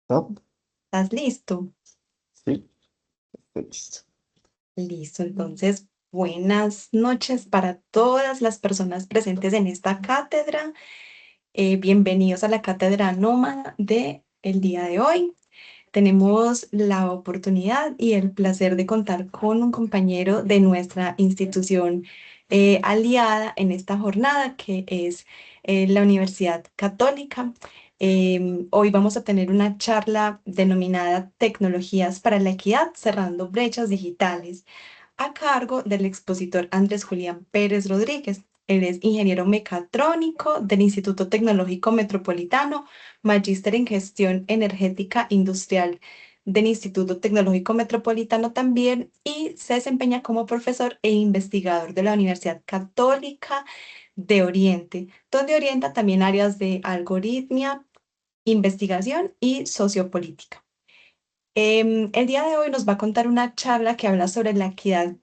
¿Top? ¿Estás listo? Sí, estoy listo. Listo, entonces, buenas noches para todas las personas presentes en esta cátedra. Bienvenidos a la cátedra Nómada de el día de hoy. Tenemos la oportunidad y el placer de contar con un compañero de nuestra institución aliada en esta jornada, que es la Universidad Católica. Hoy vamos a tener una charla denominada Tecnologías para la Equidad, cerrando brechas digitales, a cargo del expositor Andrés Julián Pérez Rodríguez. Él es ingeniero mecatrónico del Instituto Tecnológico Metropolitano, magíster en gestión energética industrial del Instituto Tecnológico Metropolitano también, y se desempeña como profesor e investigador de la Universidad Católica de Oriente, donde orienta también áreas de algoritmia, investigación y sociopolítica. El día de hoy nos va a contar una charla que habla sobre la equidad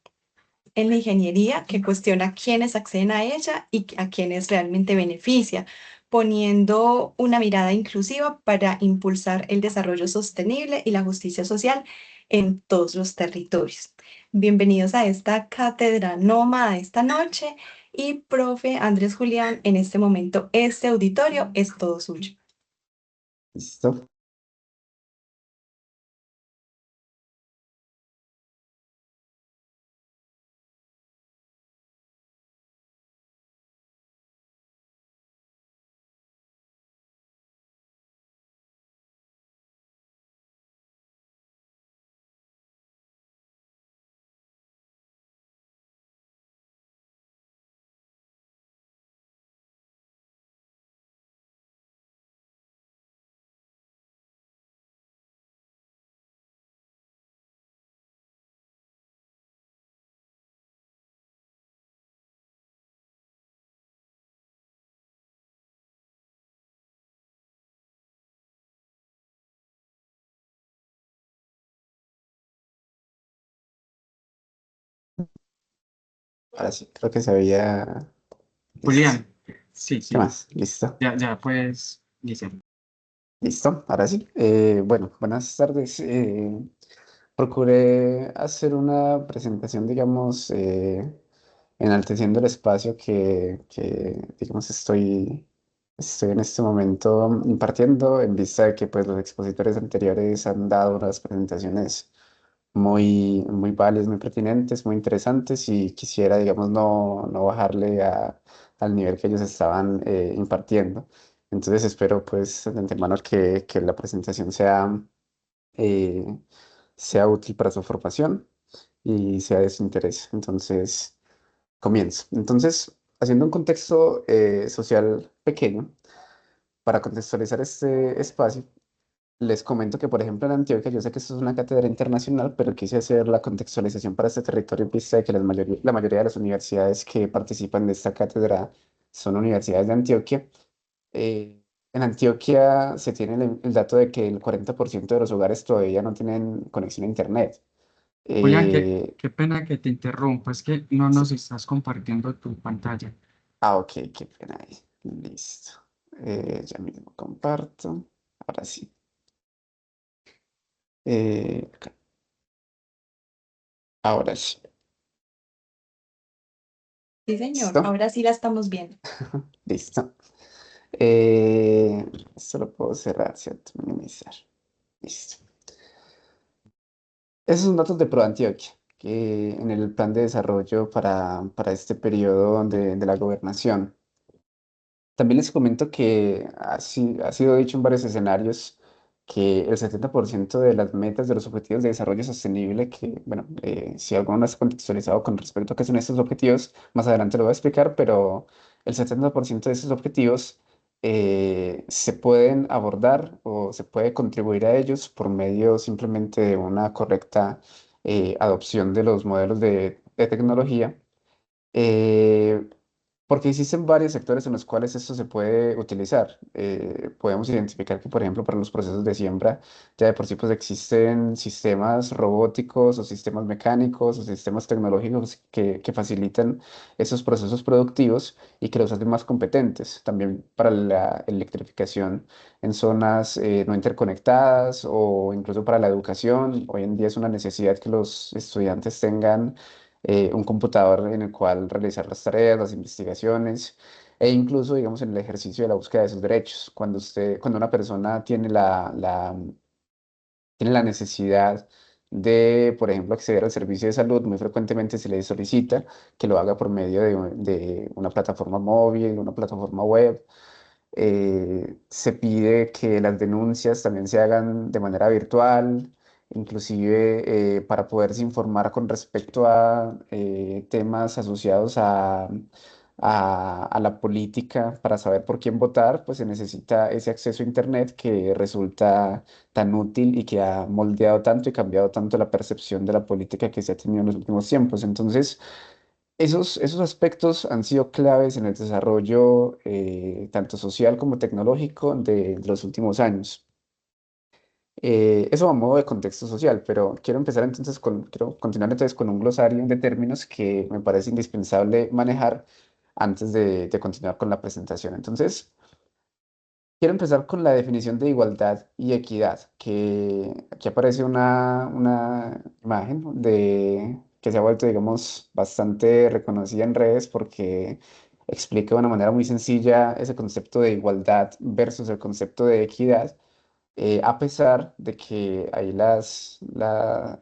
en la ingeniería, que cuestiona quiénes acceden a ella y a quiénes realmente beneficia, poniendo una mirada inclusiva para impulsar el desarrollo sostenible y la justicia social en todos los territorios. Bienvenidos a esta cátedra nómada esta noche, y profe Andrés Julián, en este momento este auditorio es todo suyo. ¿Listo? Ahora sí, creo que se había... Listo. Julián, sí, ¿Qué sí, más? ¿Listo? ya puedes iniciar. ¿Listo? Ahora sí. Bueno, buenas tardes. Procuré hacer una presentación, digamos, enalteciendo el espacio digamos, estoy en este momento impartiendo, en vista de que pues, los expositores anteriores han dado unas presentaciones muy válidas, muy pertinentes, muy interesantes, y quisiera, digamos, no bajarle al nivel que ellos estaban impartiendo. Entonces espero pues de antemano que la presentación eh, sea útil para su formación y sea de su interés. Entonces, comienzo. Entonces, haciendo un contexto social pequeño, para contextualizar este espacio, les comento que, por ejemplo, en Antioquia, yo sé que esto es una cátedra internacional, pero quise hacer la contextualización para este territorio en vista de que la mayoría de las universidades que participan de esta cátedra son universidades de Antioquia. En Antioquia se tiene el dato de que el 40% de los hogares todavía no tienen conexión a Internet. Julián, Eh, qué pena que te interrumpa, es que no sí. nos estás compartiendo tu pantalla. Ok, qué pena ahí. Listo. Ya mismo comparto. Ahora sí. Acá. Ahora sí. Sí, señor, ¿Listo? ahora sí la estamos viendo. Listo. Esto lo puedo cerrar, ¿cierto? Minimizar. Listo. Esos son datos de ProAntioquia, que en el plan de desarrollo para este periodo de la gobernación. También les comento que ha sido dicho en varios escenarios que el 70% de las metas de los objetivos de desarrollo sostenible, que, bueno, si alguno no está contextualizado con respecto a qué son estos objetivos, más adelante lo voy a explicar, pero el 70% de esos objetivos se pueden abordar o se puede contribuir a ellos por medio simplemente de una correcta adopción de los modelos de tecnología. Eh, Porque existen varios sectores en los cuales esto se puede utilizar. Podemos identificar que, por ejemplo, para los procesos de siembra, ya de por sí pues existen sistemas robóticos o sistemas mecánicos o sistemas tecnológicos que facilitan esos procesos productivos y que los hacen más competentes. También para la electrificación en zonas no interconectadas o incluso para la educación. Hoy en día es una necesidad que los estudiantes tengan un computador en el cual realizar las tareas, las investigaciones e incluso, digamos, en el ejercicio de la búsqueda de sus derechos. Cuando una persona tiene la necesidad de, por ejemplo, acceder al servicio de salud, muy frecuentemente se le solicita que lo haga por medio de una plataforma móvil, una plataforma web. Se pide que las denuncias también se hagan de manera virtual, inclusive para poderse informar con respecto a temas asociados a la política, para saber por quién votar, pues se necesita ese acceso a Internet que resulta tan útil y que ha moldeado tanto y cambiado tanto la percepción de la política que se ha tenido en los últimos tiempos. Entonces, esos aspectos han sido claves en el desarrollo tanto social como tecnológico de los últimos años. Eso a modo de contexto social, pero quiero continuar entonces con un glosario de términos que me parece indispensable manejar antes de continuar con la presentación. Entonces, quiero empezar con la definición de igualdad y equidad, que aquí aparece una imagen que se ha vuelto, digamos, bastante reconocida en redes porque explica de una manera muy sencilla ese concepto de igualdad versus el concepto de equidad, a pesar de que ahí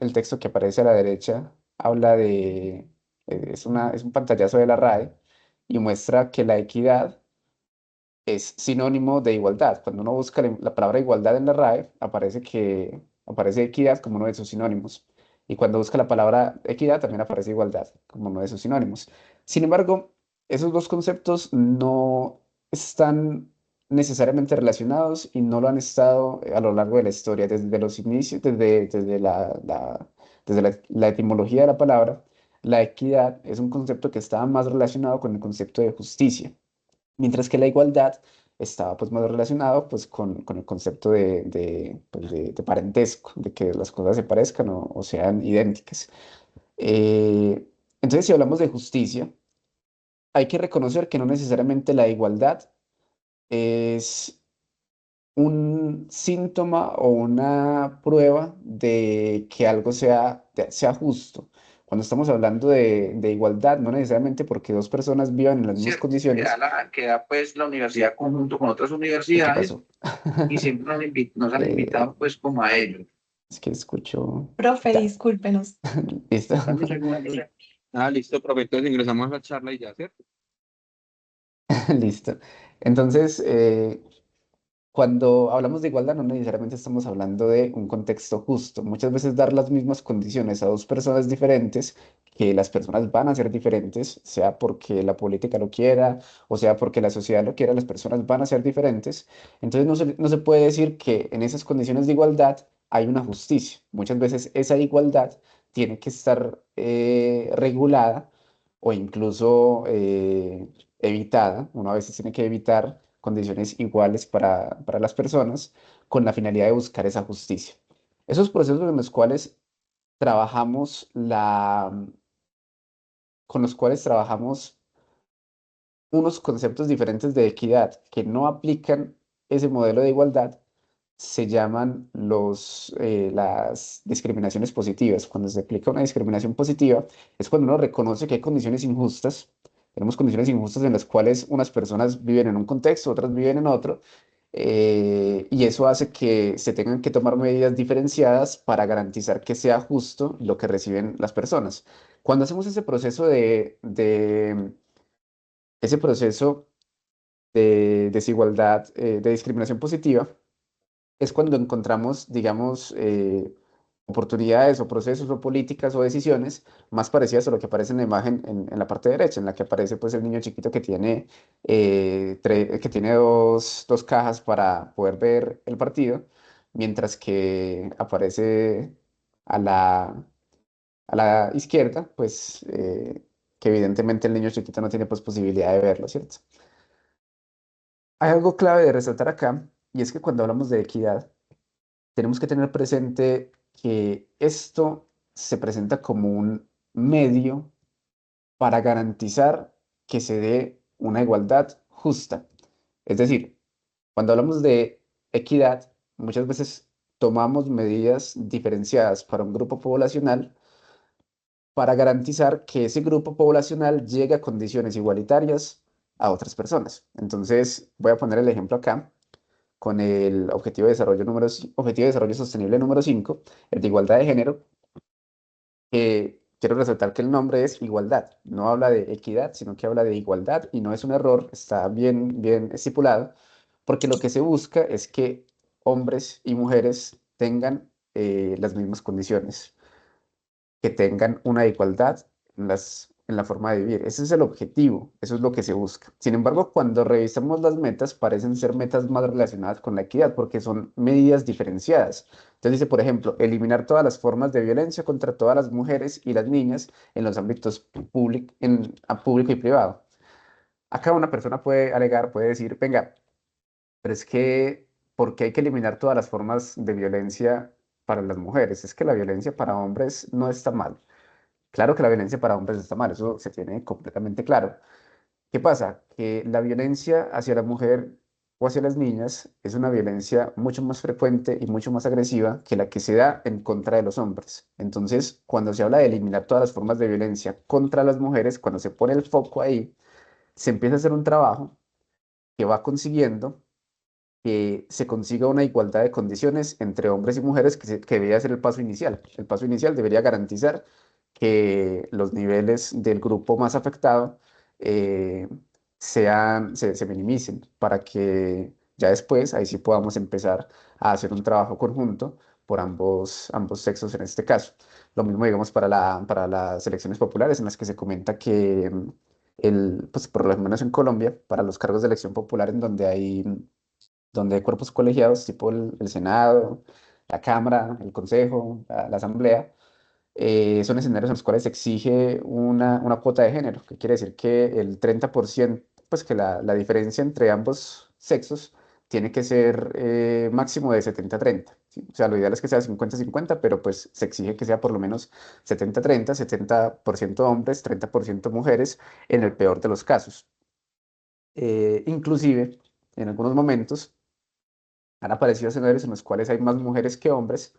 el texto que aparece a la derecha habla es un pantallazo de la RAE y muestra que la equidad es sinónimo de igualdad. Cuando uno busca la palabra igualdad en la RAE, aparece equidad como uno de sus sinónimos. Y cuando busca la palabra equidad, también aparece igualdad como uno de sus sinónimos. Sin embargo, esos dos conceptos no están necesariamente relacionados y no lo han estado a lo largo de la historia, desde los inicios, desde la etimología de la palabra. La equidad es un concepto que estaba más relacionado con el concepto de justicia. Mientras que la igualdad estaba pues más relacionado pues con el concepto de parentesco, de que las cosas se parezcan o sean idénticas. Eh, entonces, si hablamos de justicia, hay que reconocer que no necesariamente la igualdad es un síntoma o una prueba de que algo sea justo. Cuando estamos hablando de igualdad, no necesariamente porque dos personas vivan en las mismas ¿Cierto? Que condiciones. que da pues la universidad conjunto con otras ¿Qué universidades pasó? y siempre nos han Eh, invitado pues como a ellos. es que escucho. Profe, Ya, discúlpenos. listo. Dame un segundo. Ah, listo, profe. Entonces ingresamos a la charla y ya, ¿cierto? Listo. Entonces, cuando hablamos de igualdad, no necesariamente estamos hablando de un contexto justo. Muchas veces dar las mismas condiciones a dos personas diferentes, que las personas van a ser diferentes, sea porque la política lo quiera o sea porque la sociedad lo quiera, las personas van a ser diferentes. Entonces no se puede decir que en esas condiciones de igualdad hay una justicia. Muchas veces esa igualdad tiene que estar regulada o incluso evitada. Uno a veces tiene que evitar condiciones iguales para las personas con la finalidad de buscar esa justicia. Esos procesos en los cuales trabajamos con los cuales trabajamos unos conceptos diferentes de equidad que no aplican ese modelo de igualdad, se llaman las discriminaciones positivas. Cuando se aplica una discriminación positiva es cuando uno reconoce que hay condiciones injustas. Tenemos condiciones injustas en las cuales unas personas viven en un contexto, otras viven en otro, y eso hace que se tengan que tomar medidas diferenciadas para garantizar que sea justo lo que reciben las personas. Cuando hacemos ese proceso de desigualdad, de discriminación positiva, es cuando encontramos, digamos, oportunidades o procesos o políticas o decisiones más parecidas a lo que aparece en la imagen en la parte derecha, en la que aparece pues el niño chiquito que tiene dos cajas para poder ver el partido, mientras que aparece a la, a la izquierda, pues que evidentemente el niño chiquito no tiene pues posibilidad de verlo, ¿cierto? Hay algo clave de resaltar acá, y es que cuando hablamos de equidad, tenemos que tener presente que esto se presenta como un medio para garantizar que se dé una igualdad justa. Es decir, cuando hablamos de equidad, muchas veces tomamos medidas diferenciadas para un grupo poblacional para garantizar que ese grupo poblacional llegue a condiciones igualitarias a otras personas. Entonces, voy a poner el ejemplo acá con el Objetivo de Desarrollo Sostenible número 5, el de igualdad de género. Quiero resaltar que el nombre es igualdad, no habla de equidad, sino que habla de igualdad y no es un error, está bien estipulado, porque lo que se busca es que hombres y mujeres tengan las mismas condiciones, que tengan una igualdad en la forma de vivir. Ese es el objetivo, eso es lo que se busca. Sin embargo, cuando revisamos las metas, parecen ser metas más relacionadas con la equidad, porque son medidas diferenciadas. Entonces dice, por ejemplo, eliminar todas las formas de violencia contra todas las mujeres y las niñas en los ámbitos público y privado. Acá una persona puede alegar, puede decir, venga, pero es que, ¿por qué hay que eliminar todas las formas de violencia para las mujeres? Es que la violencia para hombres no está mal. Claro que la violencia para hombres está mal, eso se tiene completamente claro. ¿Qué pasa? Que la violencia hacia la mujer o hacia las niñas es una violencia mucho más frecuente y mucho más agresiva que la que se da en contra de los hombres. Entonces, cuando se habla de eliminar todas las formas de violencia contra las mujeres, cuando se pone el foco ahí, se empieza a hacer un trabajo que va consiguiendo que se consiga una igualdad de condiciones entre hombres y mujeres, que debería ser el paso inicial. El paso inicial debería garantizar que los niveles del grupo más afectado eh, se minimicen para que ya después ahí sí podamos empezar a hacer un trabajo conjunto por ambos sexos en este caso. Lo mismo, digamos, para las elecciones populares en las que se comenta que pues por lo menos en Colombia, para los cargos de elección popular en donde hay cuerpos colegiados, tipo el Senado, la Cámara, el Consejo, la Asamblea, son escenarios en los cuales se exige una cuota de género, que quiere decir que el 30%, pues que la diferencia entre ambos sexos tiene que ser máximo de 70-30, ¿sí? O sea, lo ideal es que sea 50-50, pero pues se exige que sea por lo menos 70-30, 70% hombres, 30% mujeres, en el peor de los casos. Inclusive, en algunos momentos, han aparecido escenarios en los cuales hay más mujeres que hombres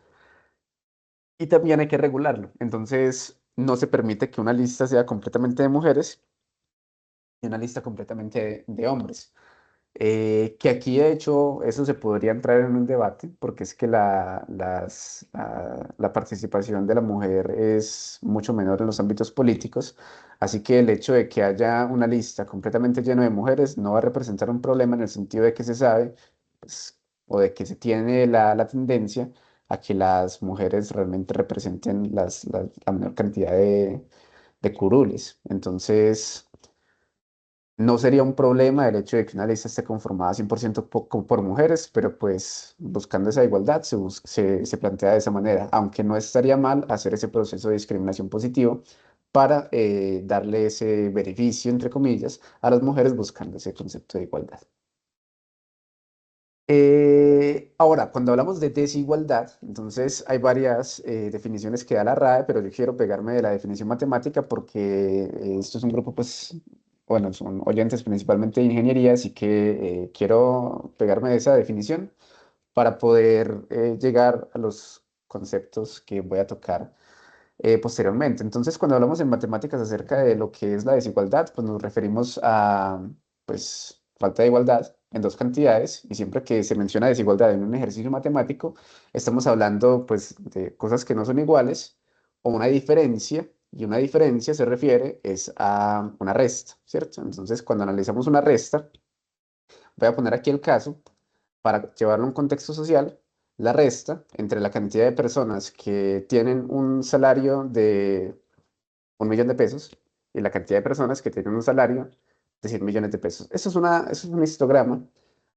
y también hay que regularlo. Entonces, no se permite que una lista sea completamente de mujeres y una lista completamente de hombres. Que aquí, de hecho, eso se podría entrar en un debate, porque es que la participación de la mujer es mucho menor en los ámbitos políticos, así que el hecho de que haya una lista completamente llena de mujeres no va a representar un problema en el sentido de que se sabe, pues, o de que se tiene la tendencia a que las mujeres realmente representen la menor cantidad de curules. Entonces... No sería un problema el hecho de que una lista esté conformada 100% por mujeres, pero pues buscando esa igualdad se plantea de esa manera, aunque no estaría mal hacer ese proceso de discriminación positivo para darle ese beneficio, entre comillas, a las mujeres buscando ese concepto de igualdad. Ahora, cuando hablamos de desigualdad, entonces hay varias definiciones que da la RAE, pero yo quiero pegarme de la definición matemática porque esto es un grupo, pues, bueno, son oyentes principalmente de ingeniería, así que quiero pegarme de esa definición para poder llegar a los conceptos que voy a tocar posteriormente. Entonces, cuando hablamos en matemáticas acerca de lo que es la desigualdad, pues nos referimos a, pues, falta de igualdad en dos cantidades, y siempre que se menciona desigualdad en un ejercicio matemático, estamos hablando, pues, de cosas que no son iguales o una diferencia, y una diferencia se refiere es a una resta, ¿cierto? Entonces, cuando analizamos una resta, voy a poner aquí el caso para llevarlo a un contexto social, la resta entre la cantidad de personas que tienen un salario de 1 millón de pesos y la cantidad de personas que tienen un salario de 100 millones de pesos. Eso es un histograma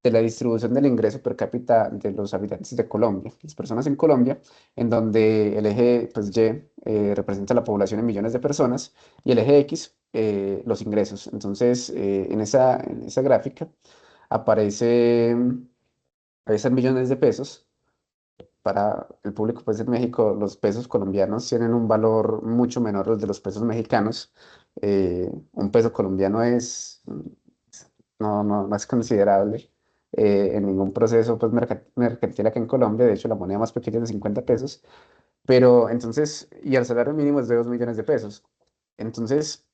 de la distribución del ingreso per cápita de los habitantes de Colombia, las personas en Colombia, en donde el eje pues, Y representa la población en millones de personas y el eje X los ingresos. Entonces, en esa gráfica aparecen millones de pesos. Para el público pues, de México, los pesos colombianos tienen un valor mucho menor al de los pesos mexicanos. Un peso colombiano no es considerable en ningún proceso pues, mercantil acá en Colombia. De hecho, la moneda más pequeña es de 50 pesos. Pero entonces, y el salario mínimo es de 2 millones de pesos. Entonces,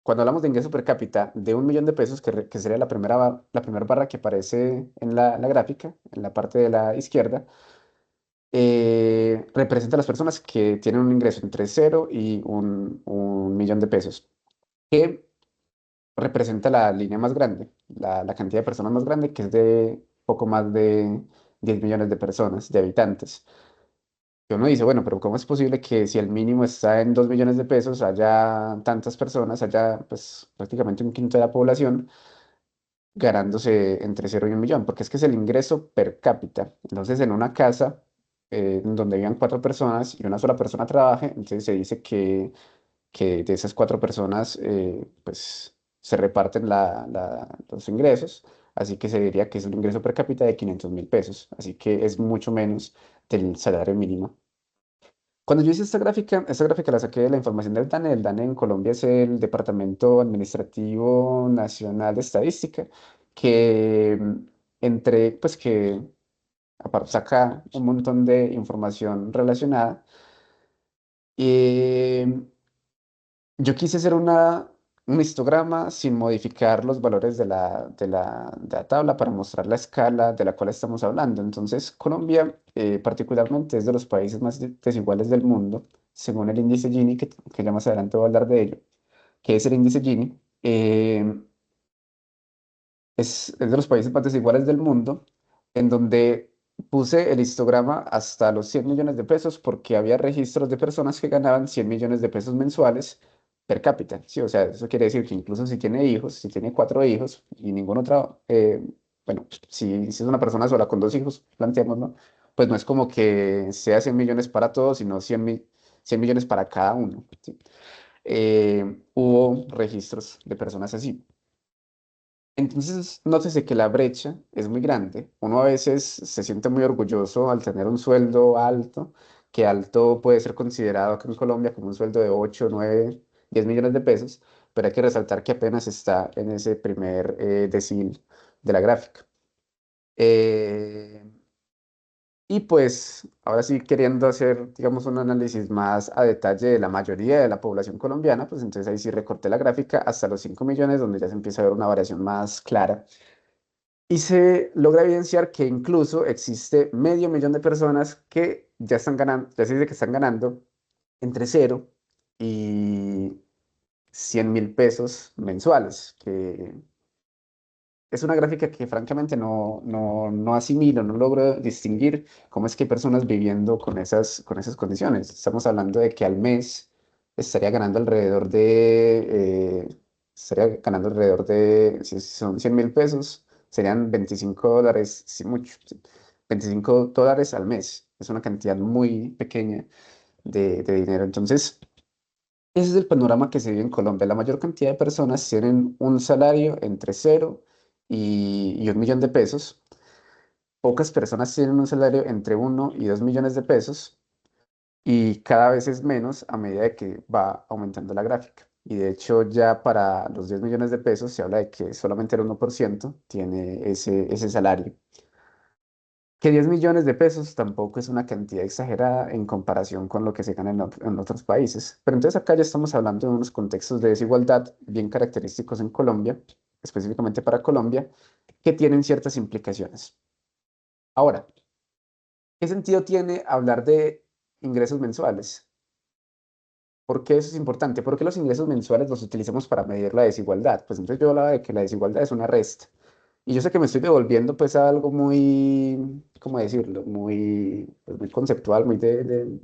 cuando hablamos de ingreso per cápita de 1 millón de pesos, que sería la primera barra que aparece en la gráfica, en la parte de la izquierda, representa a las personas que tienen un ingreso entre 0 y 1 millón de pesos, que representa la línea más grande, la cantidad de personas más grande, que es de poco más de 10 millones de personas, de habitantes. Y uno dice, bueno, pero ¿cómo es posible que si el mínimo está en 2 millones de pesos, haya tantas personas, haya pues prácticamente un quinto de la población ganándose entre 0 y 1 millón? Porque es que es el ingreso per cápita. Entonces, en una casa donde vivan 4 personas y una sola persona trabaje, entonces se dice que de esas 4 personas, pues se reparten los ingresos. Así que se diría que es un ingreso per cápita de 500.000 pesos. Así que es mucho menos del salario mínimo. Cuando yo hice esta gráfica la saqué de la información del DANE. El DANE en Colombia es el Departamento Administrativo Nacional de Estadística, que pues que saca un montón de información relacionada. Y yo quise hacer un histograma sin modificar los valores de la tabla para mostrar la escala de la cual estamos hablando. Entonces, Colombia particularmente es de los países más desiguales del mundo, según el índice Gini, que ya más adelante voy a hablar de ello, que es el índice Gini. Es de los países más desiguales del mundo, en donde puse el histograma hasta los 100 millones de pesos porque había registros de personas que ganaban 100 millones de pesos mensuales per cápita. Sí, o sea, eso quiere decir que incluso si tiene hijos, si tiene 4 hijos y ningún otro, bueno, si es una persona sola con 2 hijos, planteémoslo, pues no es como que sea 100 millones para todos, sino 100 millones para cada uno. ¿Sí? Hubo registros de personas así. Entonces, nótese que la brecha es muy grande. Uno a veces se siente muy orgulloso al tener un sueldo alto, que alto puede ser considerado acá en Colombia como un sueldo de 8, 9, 10 millones de pesos, pero hay que resaltar que apenas está en ese primer decil de la gráfica. Eh, y pues, ahora sí, queriendo hacer, digamos, un análisis más a detalle de la mayoría de la población colombiana, pues entonces ahí sí recorté la gráfica hasta los 5 millones, donde ya se empieza a ver una variación más clara. Y se logra evidenciar que incluso existe medio millón de personas que ya están ganando, ya se dice que están ganando entre 0 y 100.000 pesos mensuales, que es una gráfica que francamente no asimilo, no logro distinguir cómo es que hay personas viviendo con esas condiciones. Estamos hablando de que al mes estaría ganando si son 100.000 pesos, serían $25, sí, mucho, sí, $25 al mes. Es una cantidad muy pequeña de dinero. Entonces, ese es el panorama que se vive en Colombia. La mayor cantidad de personas tienen un salario entre 0 y 1 millón de pesos. Pocas personas tienen un salario entre 1 y 2 millones de pesos y cada vez es menos a medida de que va aumentando la gráfica. Y de hecho ya para los 10 millones de pesos se habla de que solamente el 1% tiene ese salario. Que 10 millones de pesos tampoco es una cantidad exagerada en comparación con lo que se gana en otros países. Pero entonces acá ya estamos hablando de unos contextos de desigualdad bien característicos en Colombia, específicamente para Colombia, que tienen ciertas implicaciones. Ahora, ¿qué sentido tiene hablar de ingresos mensuales? ¿Por qué eso es importante? Porque los ingresos mensuales los utilizamos para medir la desigualdad. Pues entonces yo hablaba de que la desigualdad es una resta. Y yo sé que me estoy devolviendo pues a algo muy, ¿cómo decirlo? Muy conceptual, muy de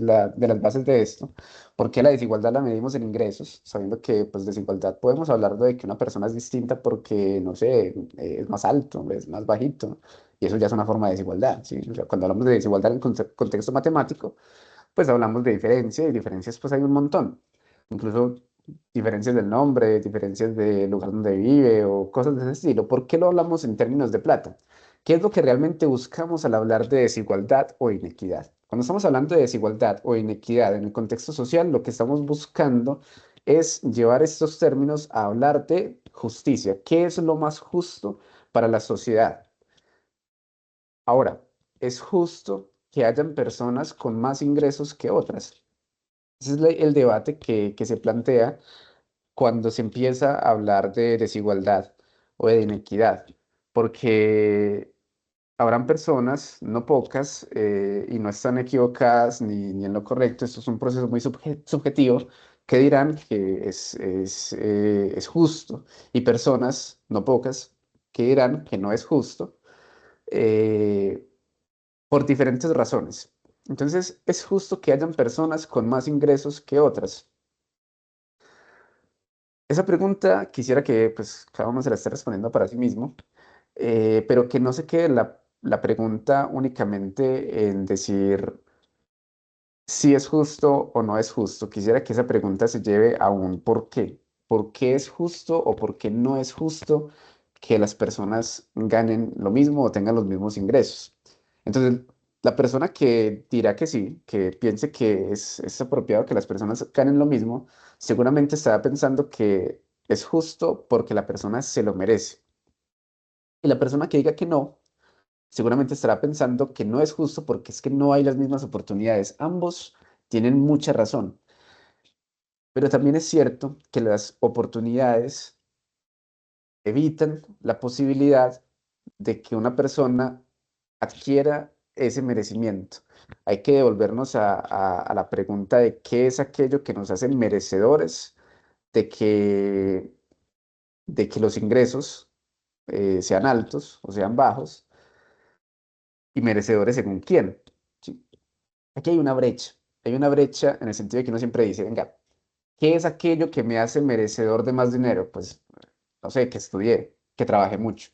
las bases de esto. Porque la desigualdad la medimos en ingresos, sabiendo que pues desigualdad podemos hablar de que una persona es distinta porque, no sé, es más alto, es más bajito. Y eso ya es una forma de desigualdad, ¿sí? O sea, cuando hablamos de desigualdad en contexto matemático, pues hablamos de diferencia y diferencias pues hay un montón. Incluso diferencias del nombre, diferencias del lugar donde vive o cosas de ese estilo. ¿Por qué lo hablamos en términos de plata? ¿Qué es lo que realmente buscamos al hablar de desigualdad o inequidad? Cuando estamos hablando de desigualdad o inequidad en el contexto social, lo que estamos buscando es llevar estos términos a hablar de justicia. ¿Qué es lo más justo para la sociedad? Ahora, ¿es justo que hayan personas con más ingresos que otras? Ese es el debate que se plantea cuando se empieza a hablar de desigualdad o de inequidad, porque habrán personas, no pocas, y no están equivocadas ni en lo correcto, esto es un proceso muy subjetivo, que dirán que es justo, y personas, no pocas, que dirán que no es justo, eh, por diferentes razones. Entonces, es justo que hayan personas con más ingresos que otras. Esa pregunta quisiera que pues, cada uno se la esté respondiendo para sí mismo, pero que no se quede la pregunta únicamente en decir si es justo o no es justo. Quisiera que esa pregunta se lleve a un por qué. ¿Por qué es justo o por qué no es justo que las personas ganen lo mismo o tengan los mismos ingresos? Entonces, la persona que dirá que sí, que piense que es apropiado que las personas ganen lo mismo, seguramente estará pensando que es justo porque la persona se lo merece. Y la persona que diga que no, seguramente estará pensando que no es justo porque es que no hay las mismas oportunidades. Ambos tienen mucha razón, pero también es cierto que las oportunidades evitan la posibilidad de que una persona adquiera ese merecimiento. Hay que devolvernos a la pregunta de qué es aquello que nos hace merecedores de que los ingresos sean altos o sean bajos y merecedores según quién. ¿Sí? Aquí hay una brecha. Hay una brecha en el sentido de que uno siempre dice, venga, ¿qué es aquello que me hace merecedor de más dinero? Pues, no sé, que estudié, que trabajé mucho.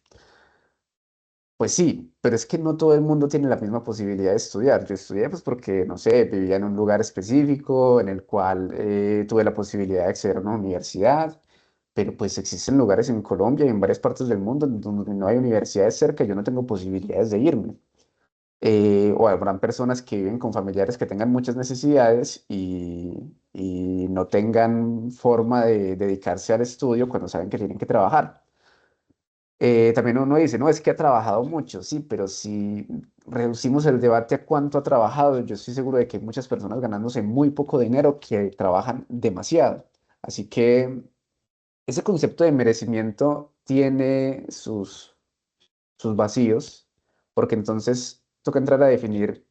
Pues sí, pero es que no todo el mundo tiene la misma posibilidad de estudiar. Yo estudié pues porque, no sé, vivía en un lugar específico en el cual tuve la posibilidad de acceder a una universidad, pero pues existen lugares en Colombia y en varias partes del mundo donde no hay universidades cerca y yo no tengo posibilidades de irme. O habrán personas que viven con familiares que tengan muchas necesidades y no tengan forma de dedicarse al estudio cuando saben que tienen que trabajar. También uno dice, no, es que ha trabajado mucho, sí, pero si reducimos el debate a cuánto ha trabajado, yo estoy seguro de que hay muchas personas ganándose muy poco dinero que trabajan demasiado. Así que ese concepto de merecimiento tiene sus vacíos, porque entonces toca entrar a definir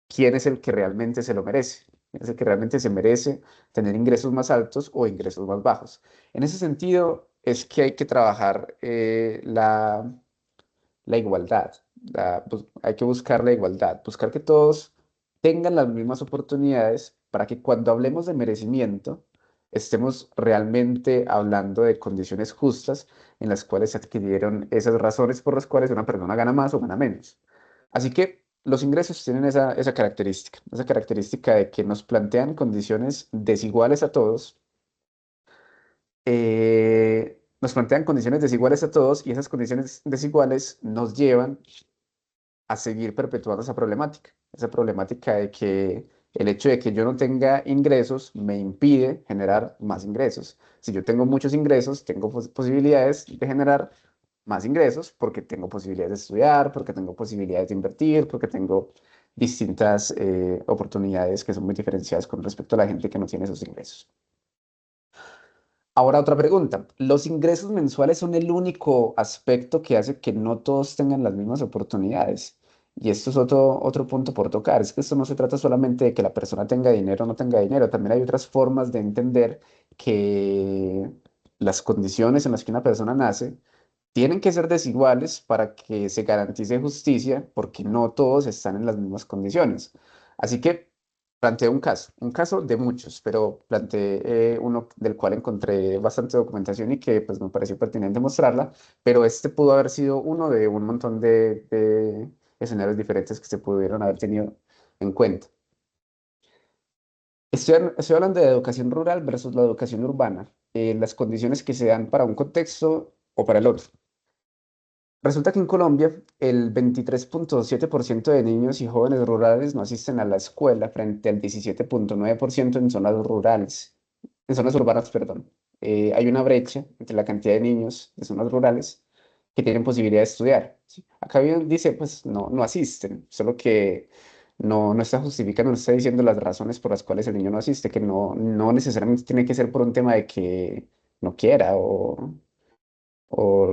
quién es el que realmente se lo merece, quién es el que realmente se merece tener ingresos más altos o ingresos más bajos. En ese sentido, es que hay que trabajar la igualdad, hay que buscar la igualdad, buscar que todos tengan las mismas oportunidades para que cuando hablemos de merecimiento, estemos realmente hablando de condiciones justas en las cuales se adquirieron esas razones por las cuales una persona gana más o gana menos. Así que los ingresos tienen esa característica de que nos plantean condiciones desiguales a todos, nos plantean condiciones desiguales a todos y esas condiciones desiguales nos llevan a seguir perpetuando esa problemática de que el hecho de que yo no tenga ingresos me impide generar más ingresos. Si yo tengo muchos ingresos, tengo posibilidades de generar más ingresos porque tengo posibilidades de estudiar, porque tengo posibilidades de invertir, porque tengo distintas oportunidades que son muy diferenciadas con respecto a la gente que no tiene esos ingresos. Ahora otra pregunta. ¿Los ingresos mensuales son el único aspecto que hace que no todos tengan las mismas oportunidades? Y esto es otro punto por tocar. Es que esto no se trata solamente de que la persona tenga dinero o no tenga dinero. También hay otras formas de entender que las condiciones en las que una persona nace tienen que ser desiguales para que se garantice justicia, porque no todos están en las mismas condiciones. Así que planteé un caso de muchos, pero planteé uno del cual encontré bastante documentación y que pues me pareció pertinente mostrarla, pero este pudo haber sido uno de un montón de escenarios diferentes que se pudieron haber tenido en cuenta. Estoy hablando de educación rural versus la educación urbana, las condiciones que se dan para un contexto o para el otro. Resulta que en Colombia el 23,7% de niños y jóvenes rurales no asisten a la escuela frente al 17,9% en zonas rurales, en zonas urbanas, perdón. Hay una brecha entre la cantidad de niños de zonas rurales que tienen posibilidad de estudiar, ¿sí? Acá bien dice, pues no asisten, solo que no está justificando, no está diciendo las razones por las cuales el niño no asiste, que no necesariamente tiene que ser por un tema de que no quiera o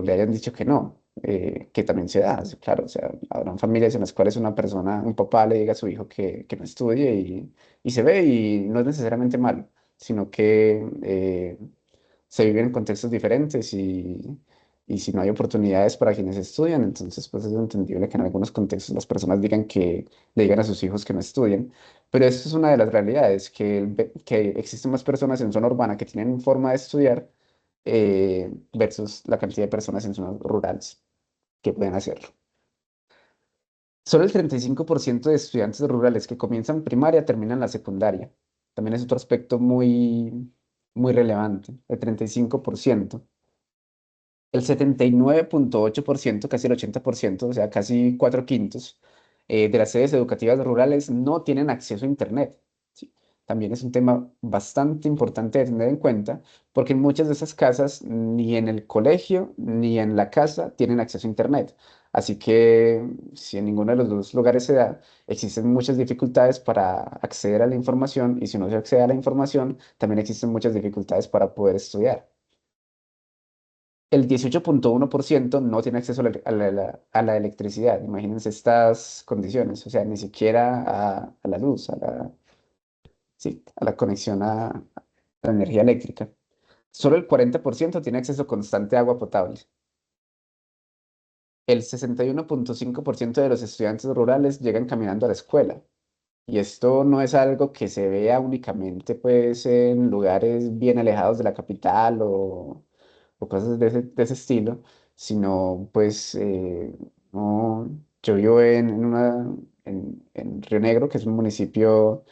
le hayan dicho que no, que también se da, sí, claro, o sea, habrán familias en las cuales una persona, un papá le diga a su hijo que no estudie y se ve y no es necesariamente malo, sino que se viven en contextos diferentes y si no hay oportunidades para quienes estudian, entonces pues es entendible que en algunos contextos las personas digan que le digan a sus hijos que no estudien, pero esto es una de las realidades, que existen más personas en zona urbana que tienen forma de estudiar versus la cantidad de personas en zonas rurales que pueden hacerlo. Solo el 35% de estudiantes rurales que comienzan primaria terminan la secundaria. También es otro aspecto muy relevante, el 35%. El 79,8%, casi el 80%, o sea, casi cuatro quintos, de las sedes educativas rurales no tienen acceso a Internet. ¿Sí? También es un tema bastante importante de tener en cuenta, porque en muchas de esas casas, ni en el colegio ni en la casa tienen acceso a Internet. Así que si en ninguno de los dos lugares se da, existen muchas dificultades para acceder a la información y si no se accede a la información, también existen muchas dificultades para poder estudiar. El 18,1% no tiene acceso a la electricidad. Imagínense estas condiciones, o sea, ni siquiera a la luz, sí, a la conexión a la energía eléctrica. Solo el 40% tiene acceso constante a agua potable. El 61,5% de los estudiantes rurales llegan caminando a la escuela. Y esto no es algo que se vea únicamente pues en lugares bien alejados de la capital o cosas de ese estilo, sino pues no, yo vivo en Río Negro, que es un municipio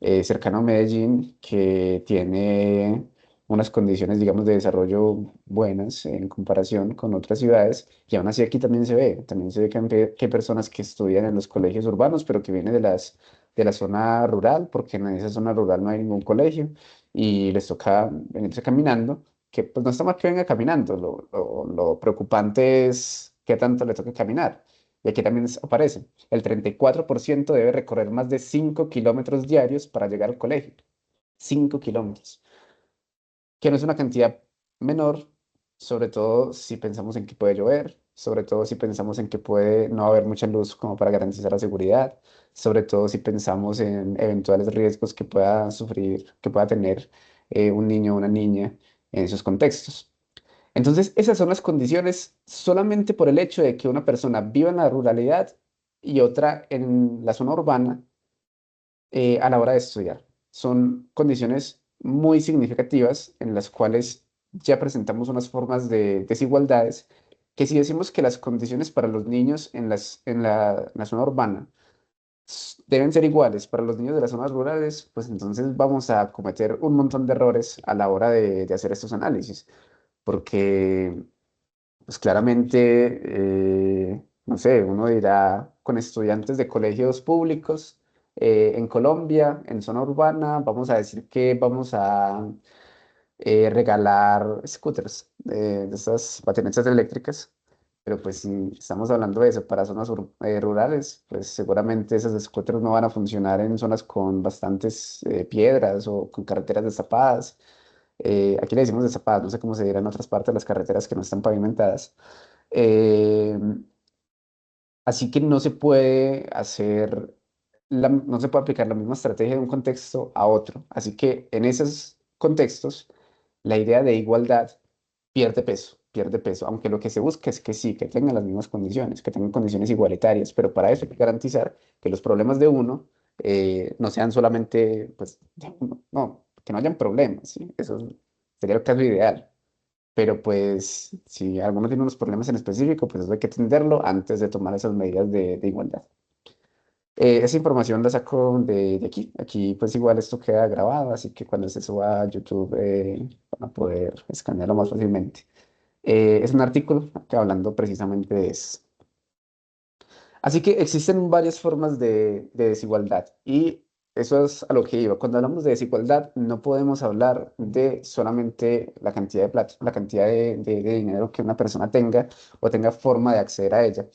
cercano a Medellín, que tiene unas condiciones, digamos, de desarrollo buenas en comparación con otras ciudades, y aún así aquí también se ve que hay personas que estudian en los colegios urbanos, pero que vienen de la zona rural, porque en esa zona rural no hay ningún colegio, y les toca venirse caminando, que pues no está mal que venga caminando, lo preocupante es qué tanto le toca caminar. Y aquí también aparece, el 34% debe recorrer más de 5 kilómetros diarios para llegar al colegio. 5 kilómetros, que no es una cantidad menor, sobre todo si pensamos en que puede llover, sobre todo si pensamos en que puede no haber mucha luz como para garantizar la seguridad, sobre todo si pensamos en eventuales riesgos que pueda sufrir, que pueda tener un niño o una niña en esos contextos. Entonces, esas son las condiciones solamente por el hecho de que una persona viva en la ruralidad y otra en la zona urbana a la hora de estudiar. Son condiciones muy significativas en las cuales ya presentamos unas formas de desigualdades que si decimos que las condiciones para los niños en la zona urbana deben ser iguales para los niños de las zonas rurales, pues entonces vamos a cometer un montón de errores a la hora de hacer estos análisis, porque pues claramente, no sé, uno dirá con estudiantes de colegios públicos en Colombia, en zona urbana, vamos a decir que vamos a regalar scooters, de esas patinetas eléctricas, pero pues si estamos hablando de eso para zonas rurales, pues seguramente esas scooters no van a funcionar en zonas con bastantes piedras o con carreteras destapadas. Aquí le decimos destapadas, no sé cómo se dirá en otras partes de las carreteras que no están pavimentadas. Eh, Así que no se puede no se puede aplicar la misma estrategia de un contexto a otro. Así que en esos contextos, la idea de igualdad pierde peso, aunque lo que se busca es que sí, que tengan las mismas condiciones, que tengan condiciones igualitarias, pero para eso hay que garantizar que los problemas de uno no sean solamente, pues, de uno, no, que no hayan problemas, ¿sí? Eso sería el caso ideal. Pero pues si alguno tiene unos problemas en específico, pues eso hay que atenderlo antes de tomar esas medidas de igualdad. Esa información la saco de aquí. Aquí pues igual esto queda grabado, así que cuando se suba a YouTube van a poder escanearlo más fácilmente. Es un artículo que hablando precisamente de eso. Así que existen varias formas de desigualdad y eso es a lo que iba. Cuando hablamos de desigualdad no podemos hablar de solamente la cantidad de plata, la cantidad de dinero que una persona tenga o tenga forma de acceder a ella,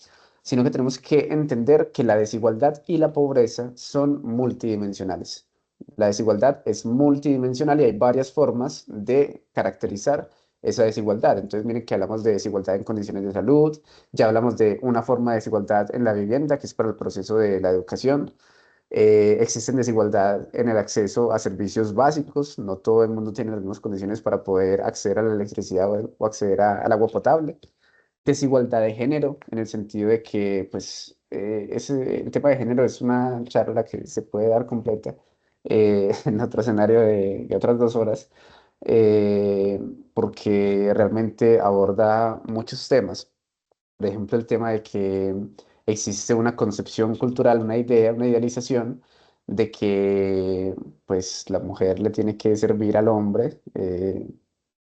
sino que tenemos que entender que la desigualdad y la pobreza son multidimensionales. La desigualdad es multidimensional y hay varias formas de caracterizar esa desigualdad. Entonces, miren que hablamos de desigualdad en condiciones de salud, ya hablamos de una forma de desigualdad en la vivienda, que es para el proceso de la educación. Existen desigualdad en el acceso a servicios básicos. No todo el mundo tiene las mismas condiciones para poder acceder a la electricidad o acceder al agua potable. Desigualdad de género, en el sentido de que, pues, el tema de género es una charla que se puede dar completa en otro escenario de otras 2 horas, eh, porque realmente aborda muchos temas. Por ejemplo, el tema de que existe una concepción cultural, una idea, una idealización de que pues la mujer le tiene que servir al hombre,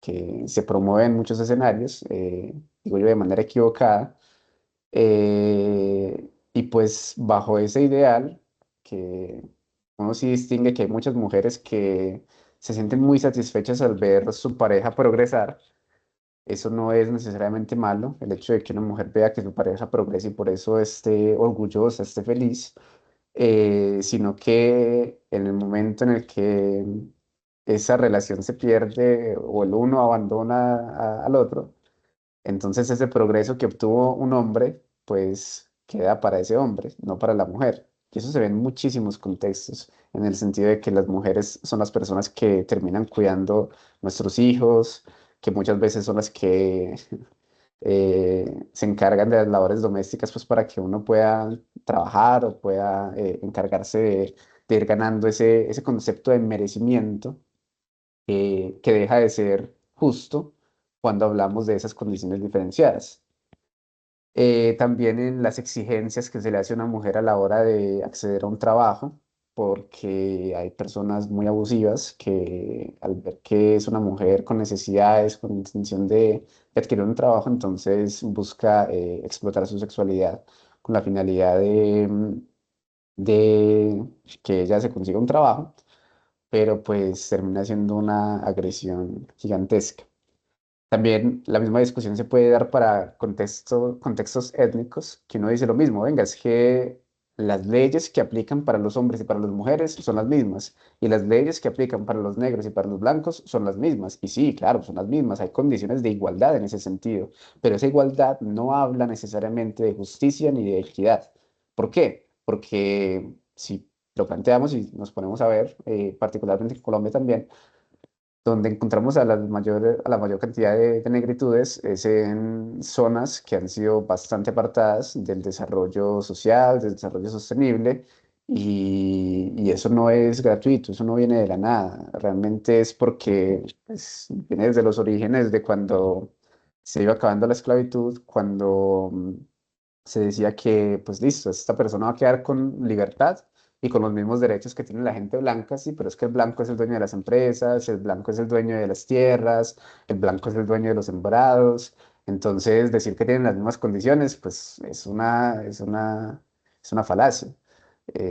que se promueve en muchos escenarios, digo yo de manera equivocada, y pues bajo ese ideal, que uno sí distingue que hay muchas mujeres que se sienten muy satisfechas al ver su pareja progresar. Eso no es necesariamente malo, el hecho de que una mujer vea que su pareja progresa y por eso esté orgullosa, esté feliz, sino que en el momento en el que esa relación se pierde o el uno abandona al otro, entonces ese progreso que obtuvo un hombre, pues queda para ese hombre, no para la mujer. Y eso se ve en muchísimos contextos, en el sentido de que las mujeres son las personas que terminan cuidando nuestros hijos, que muchas veces son las que se encargan de las labores domésticas, pues para que uno pueda trabajar o pueda encargarse de ir ganando ese concepto de merecimiento que deja de ser justo cuando hablamos de esas condiciones diferenciadas. También en las exigencias que se le hace a una mujer a la hora de acceder a un trabajo, porque hay personas muy abusivas que al ver que es una mujer con necesidades, con intención de adquirir un trabajo, entonces busca explotar su sexualidad con la finalidad de que ella se consiga un trabajo, pero pues termina siendo una agresión gigantesca. También la misma discusión se puede dar para contextos étnicos, que uno dice lo mismo, venga, es que las leyes que aplican para los hombres y para las mujeres son las mismas, y las leyes que aplican para los negros y para los blancos son las mismas. Y sí, claro, son las mismas, hay condiciones de igualdad en ese sentido, pero esa igualdad no habla necesariamente de justicia ni de equidad. ¿Por qué? Porque si lo planteamos y nos ponemos a ver, particularmente en Colombia también, donde encontramos a la mayor cantidad de negritudes es en zonas que han sido bastante apartadas del desarrollo social, del desarrollo sostenible, y eso no es gratuito, eso no viene de la nada, realmente es porque pues, viene desde los orígenes de cuando se iba acabando la esclavitud, cuando se decía que, pues listo, esta persona va a quedar con libertad y con los mismos derechos que tiene la gente blanca, sí, pero es que el blanco es el dueño de las empresas, el blanco es el dueño de las tierras, el blanco es el dueño de los sembrados. Entonces, decir que tienen las mismas condiciones, pues es una falacia.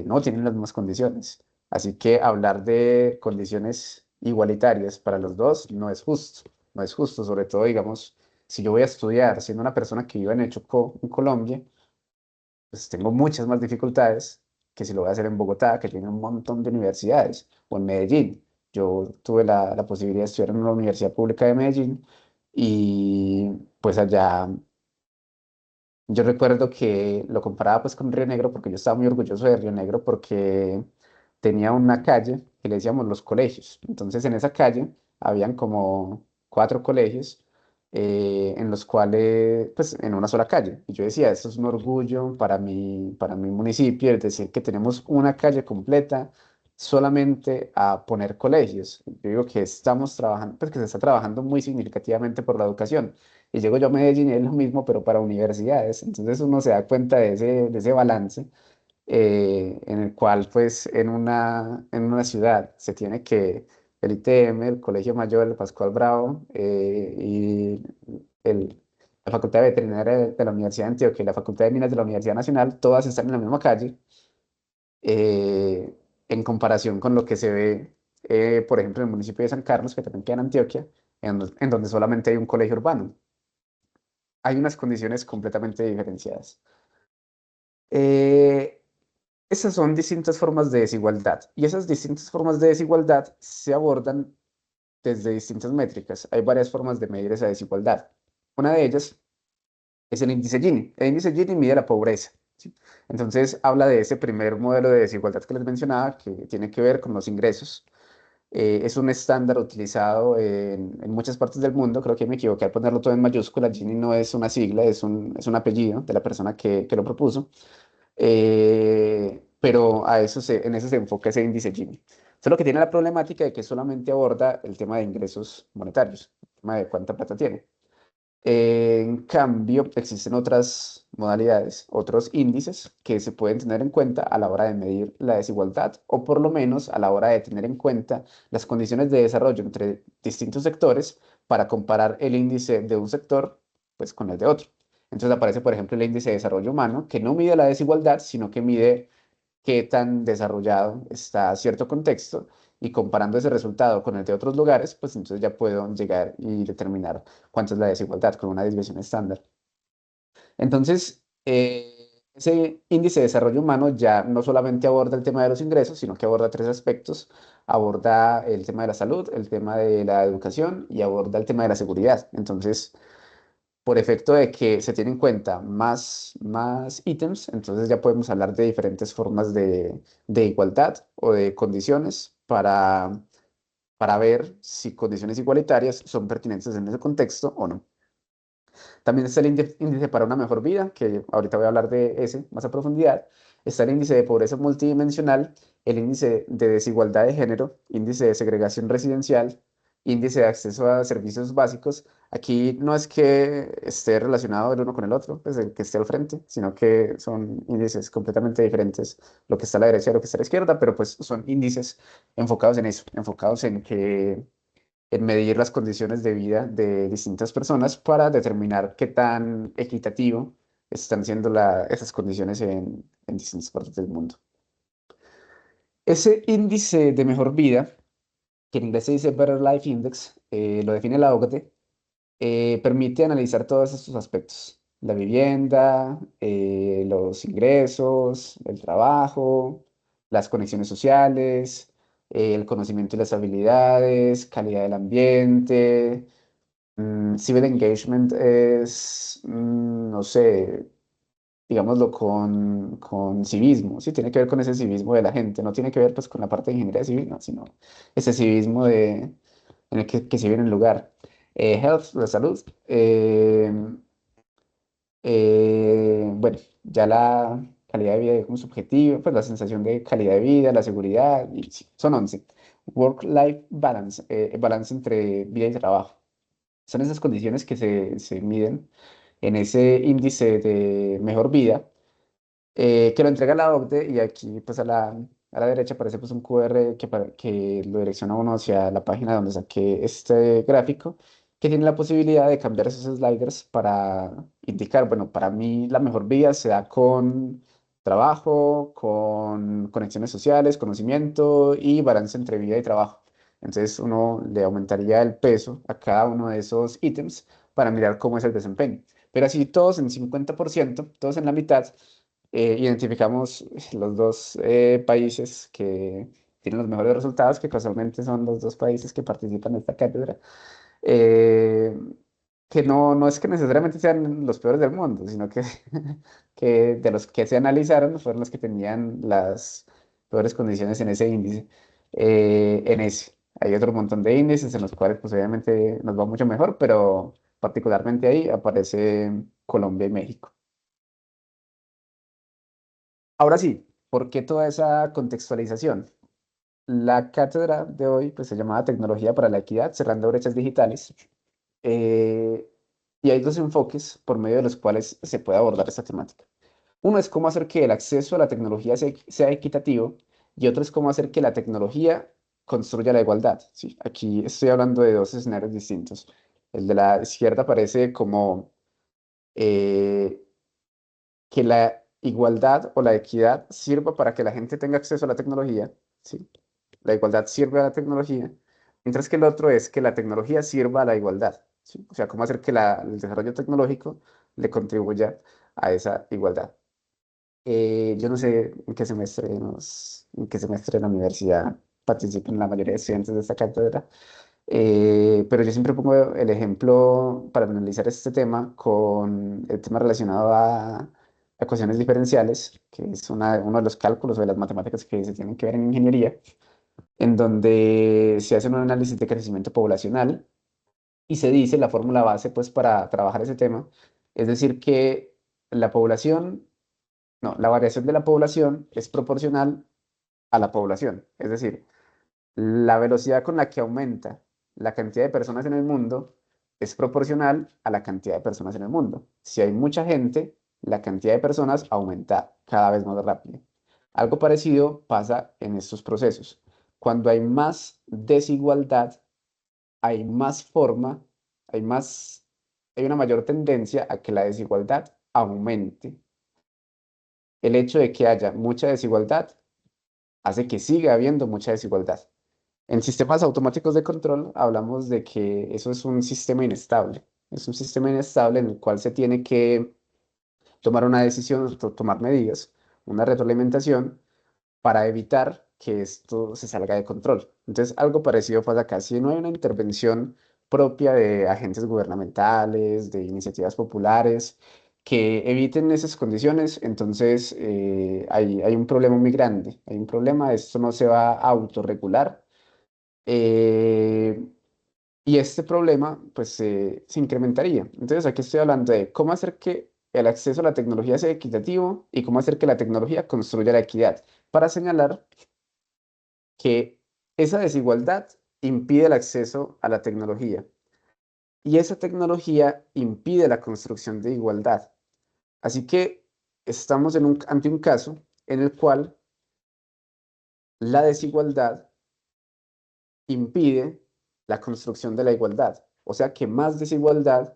No tienen las mismas condiciones. Así que hablar de condiciones igualitarias para los dos no es justo. No es justo, sobre todo, digamos, si yo voy a estudiar siendo una persona que vive en el Chocó, en Colombia, pues tengo muchas más dificultades que si lo voy a hacer en Bogotá, que tiene un montón de universidades, o en Medellín. Yo tuve la posibilidad de estudiar en una universidad pública de Medellín y pues allá yo recuerdo que lo comparaba pues con Río Negro porque yo estaba muy orgulloso de Río Negro porque tenía una calle que le decíamos los colegios. Entonces en esa calle habían como 4 colegios en los cuales, pues en una sola calle. Y yo decía, esto es un orgullo para mi municipio, es decir, que tenemos una calle completa solamente a poner colegios. Yo digo que estamos trabajando, pues que se está trabajando muy significativamente por la educación. Y llego yo a Medellín y es lo mismo, pero para universidades. Entonces uno se da cuenta de ese balance. en el cual pues en una ciudad se tiene que el ITM, el Colegio Mayor, el Pascual Bravo y el- la Facultad de Veterinaria de la Universidad de Antioquia y la Facultad de Minas de la Universidad Nacional, todas están en la misma calle, en comparación con lo que se ve, por ejemplo, en el municipio de San Carlos, que también queda en Antioquia, en donde solamente hay un colegio urbano. Hay unas condiciones completamente diferenciadas. Eh, Esas son distintas formas de desigualdad y esas distintas formas de desigualdad se abordan desde distintas métricas. Hay varias formas de medir esa desigualdad. Una de ellas es el índice Gini. El índice Gini mide la pobreza, ¿sí? Entonces habla de ese primer modelo de desigualdad que les mencionaba, que tiene que ver con los ingresos. Es un estándar utilizado en muchas partes del mundo. Creo que me equivoqué al ponerlo todo en mayúscula. Gini no es una sigla, es un apellido de la persona que lo propuso. Pero en eso se enfoca ese índice Gini. Solo que tiene la problemática de que solamente aborda el tema de ingresos monetarios, el tema de cuánta plata tiene. En cambio, existen otras modalidades, otros índices que se pueden tener en cuenta a la hora de medir la desigualdad o por lo menos a la hora de tener en cuenta las condiciones de desarrollo entre distintos sectores para comparar el índice de un sector pues con el de otro. Entonces aparece, por ejemplo, el índice de desarrollo humano que no mide la desigualdad, sino que mide qué tan desarrollado está cierto contexto y comparando ese resultado con el de otros lugares, pues entonces ya puedo llegar y determinar cuánto es la desigualdad con una desviación estándar. Entonces, ese índice de desarrollo humano ya no solamente aborda el tema de los ingresos, sino que aborda tres aspectos. Aborda el tema de la salud, el tema de la educación y aborda el tema de la seguridad. Entonces, por efecto de que se tienen en cuenta más ítems, entonces ya podemos hablar de diferentes formas de igualdad o de condiciones para ver si condiciones igualitarias son pertinentes en ese contexto o no. También está el índice para una mejor vida, que ahorita voy a hablar de ese más a profundidad. Está el índice de pobreza multidimensional, el índice de desigualdad de género, índice de segregación residencial, índice de acceso a servicios básicos. Aquí no es que esté relacionado el uno con el otro, pues el que esté al frente, sino que son índices completamente diferentes, lo que está a la derecha y lo que está a la izquierda, pero pues son índices enfocados en eso, enfocados en medir las condiciones de vida de distintas personas para determinar qué tan equitativo están siendo esas condiciones en distintas partes del mundo. Ese índice de mejor vida, que en inglés se dice Better Life Index, lo define la OCDE, permite analizar todos estos aspectos: la vivienda, los ingresos, el trabajo, las conexiones sociales, el conocimiento y las habilidades, calidad del ambiente. Civil engagement es, no sé, digámoslo con civismo, sí, tiene que ver con ese civismo de la gente, no tiene que ver pues con la parte de ingeniería civil, no, sino ese civismo en el que se vive en el lugar. Health, la salud. Bueno, ya la calidad de vida digamos subjetiva, pues la sensación de calidad de vida, la seguridad, y sí, son 11. Work-life balance, balance entre vida y trabajo. Son esas condiciones que se miden en ese índice de mejor vida, que lo entrega la OCDE y aquí pues a la derecha aparece pues un QR que lo direcciona a uno hacia la página donde saqué este gráfico, que tiene la posibilidad de cambiar esos sliders para indicar, bueno, para mí la mejor vida se da con trabajo, con conexiones sociales, conocimiento y balance entre vida y trabajo. Entonces uno le aumentaría el peso a cada uno de esos ítems para mirar cómo es el desempeño. Pero así todos en 50%, todos en la mitad, identificamos los dos países que tienen los mejores resultados, que casualmente son los dos países que participan en esta cátedra, eh, que no es que necesariamente sean los peores del mundo, sino que, que de los que se analizaron fueron los que tenían las peores condiciones en ese índice. En ese. Hay otro montón de índices en los cuales pues obviamente nos va mucho mejor, pero particularmente ahí aparece Colombia y México. Ahora sí, ¿por qué toda esa contextualización? La cátedra de hoy pues, se llamaba Tecnología para la Equidad, cerrando brechas digitales. eh, y hay dos enfoques por medio de los cuales se puede abordar esta temática. Uno es cómo hacer que el acceso a la tecnología sea equitativo y otro es cómo hacer que la tecnología construya la igualdad, ¿sí? Aquí estoy hablando de dos escenarios distintos. El de la izquierda parece como eh, que la igualdad o la equidad sirva para que la gente tenga acceso a la tecnología, ¿sí? La igualdad sirve a la tecnología, mientras que el otro es que la tecnología sirva a la igualdad, ¿sí? O sea, cómo hacer que el desarrollo tecnológico le contribuya a esa igualdad. Yo no sé en qué semestre de la universidad participan la mayoría de estudiantes de esta cátedra, pero yo siempre pongo el ejemplo para analizar este tema con el tema relacionado a ecuaciones diferenciales, que es uno de los cálculos o de las matemáticas que se tienen que ver en ingeniería, en donde se hace un análisis de crecimiento poblacional y se dice la fórmula base pues para trabajar ese tema, es decir, que la población, no, la variación de la población es proporcional a la población, es decir, la velocidad con la que aumenta la cantidad de personas en el mundo es proporcional a la cantidad de personas en el mundo. Si hay mucha gente, la cantidad de personas aumenta cada vez más rápido. Algo parecido pasa en estos procesos. Cuando hay más desigualdad, hay más forma, hay más, hay una mayor tendencia a que la desigualdad aumente. El hecho de que haya mucha desigualdad hace que siga habiendo mucha desigualdad. En sistemas automáticos de control hablamos de que eso es un sistema inestable. Es un sistema inestable en el cual se tiene que tomar una decisión, tomar medidas, una retroalimentación para evitar que esto se salga de control. Entonces, algo parecido pasa acá. Si no hay una intervención propia de agentes gubernamentales, de iniciativas populares, que eviten esas condiciones, entonces hay un problema muy grande. Hay un problema, esto no se va a autorregular. eh, y este problema, pues, se incrementaría. Entonces, aquí estoy hablando de cómo hacer que el acceso a la tecnología sea equitativo y cómo hacer que la tecnología construya la equidad, para señalar que esa desigualdad impide el acceso a la tecnología y esa tecnología impide la construcción de igualdad. Así que estamos ante un caso en el cual la desigualdad impide la construcción de la igualdad. O sea que más desigualdad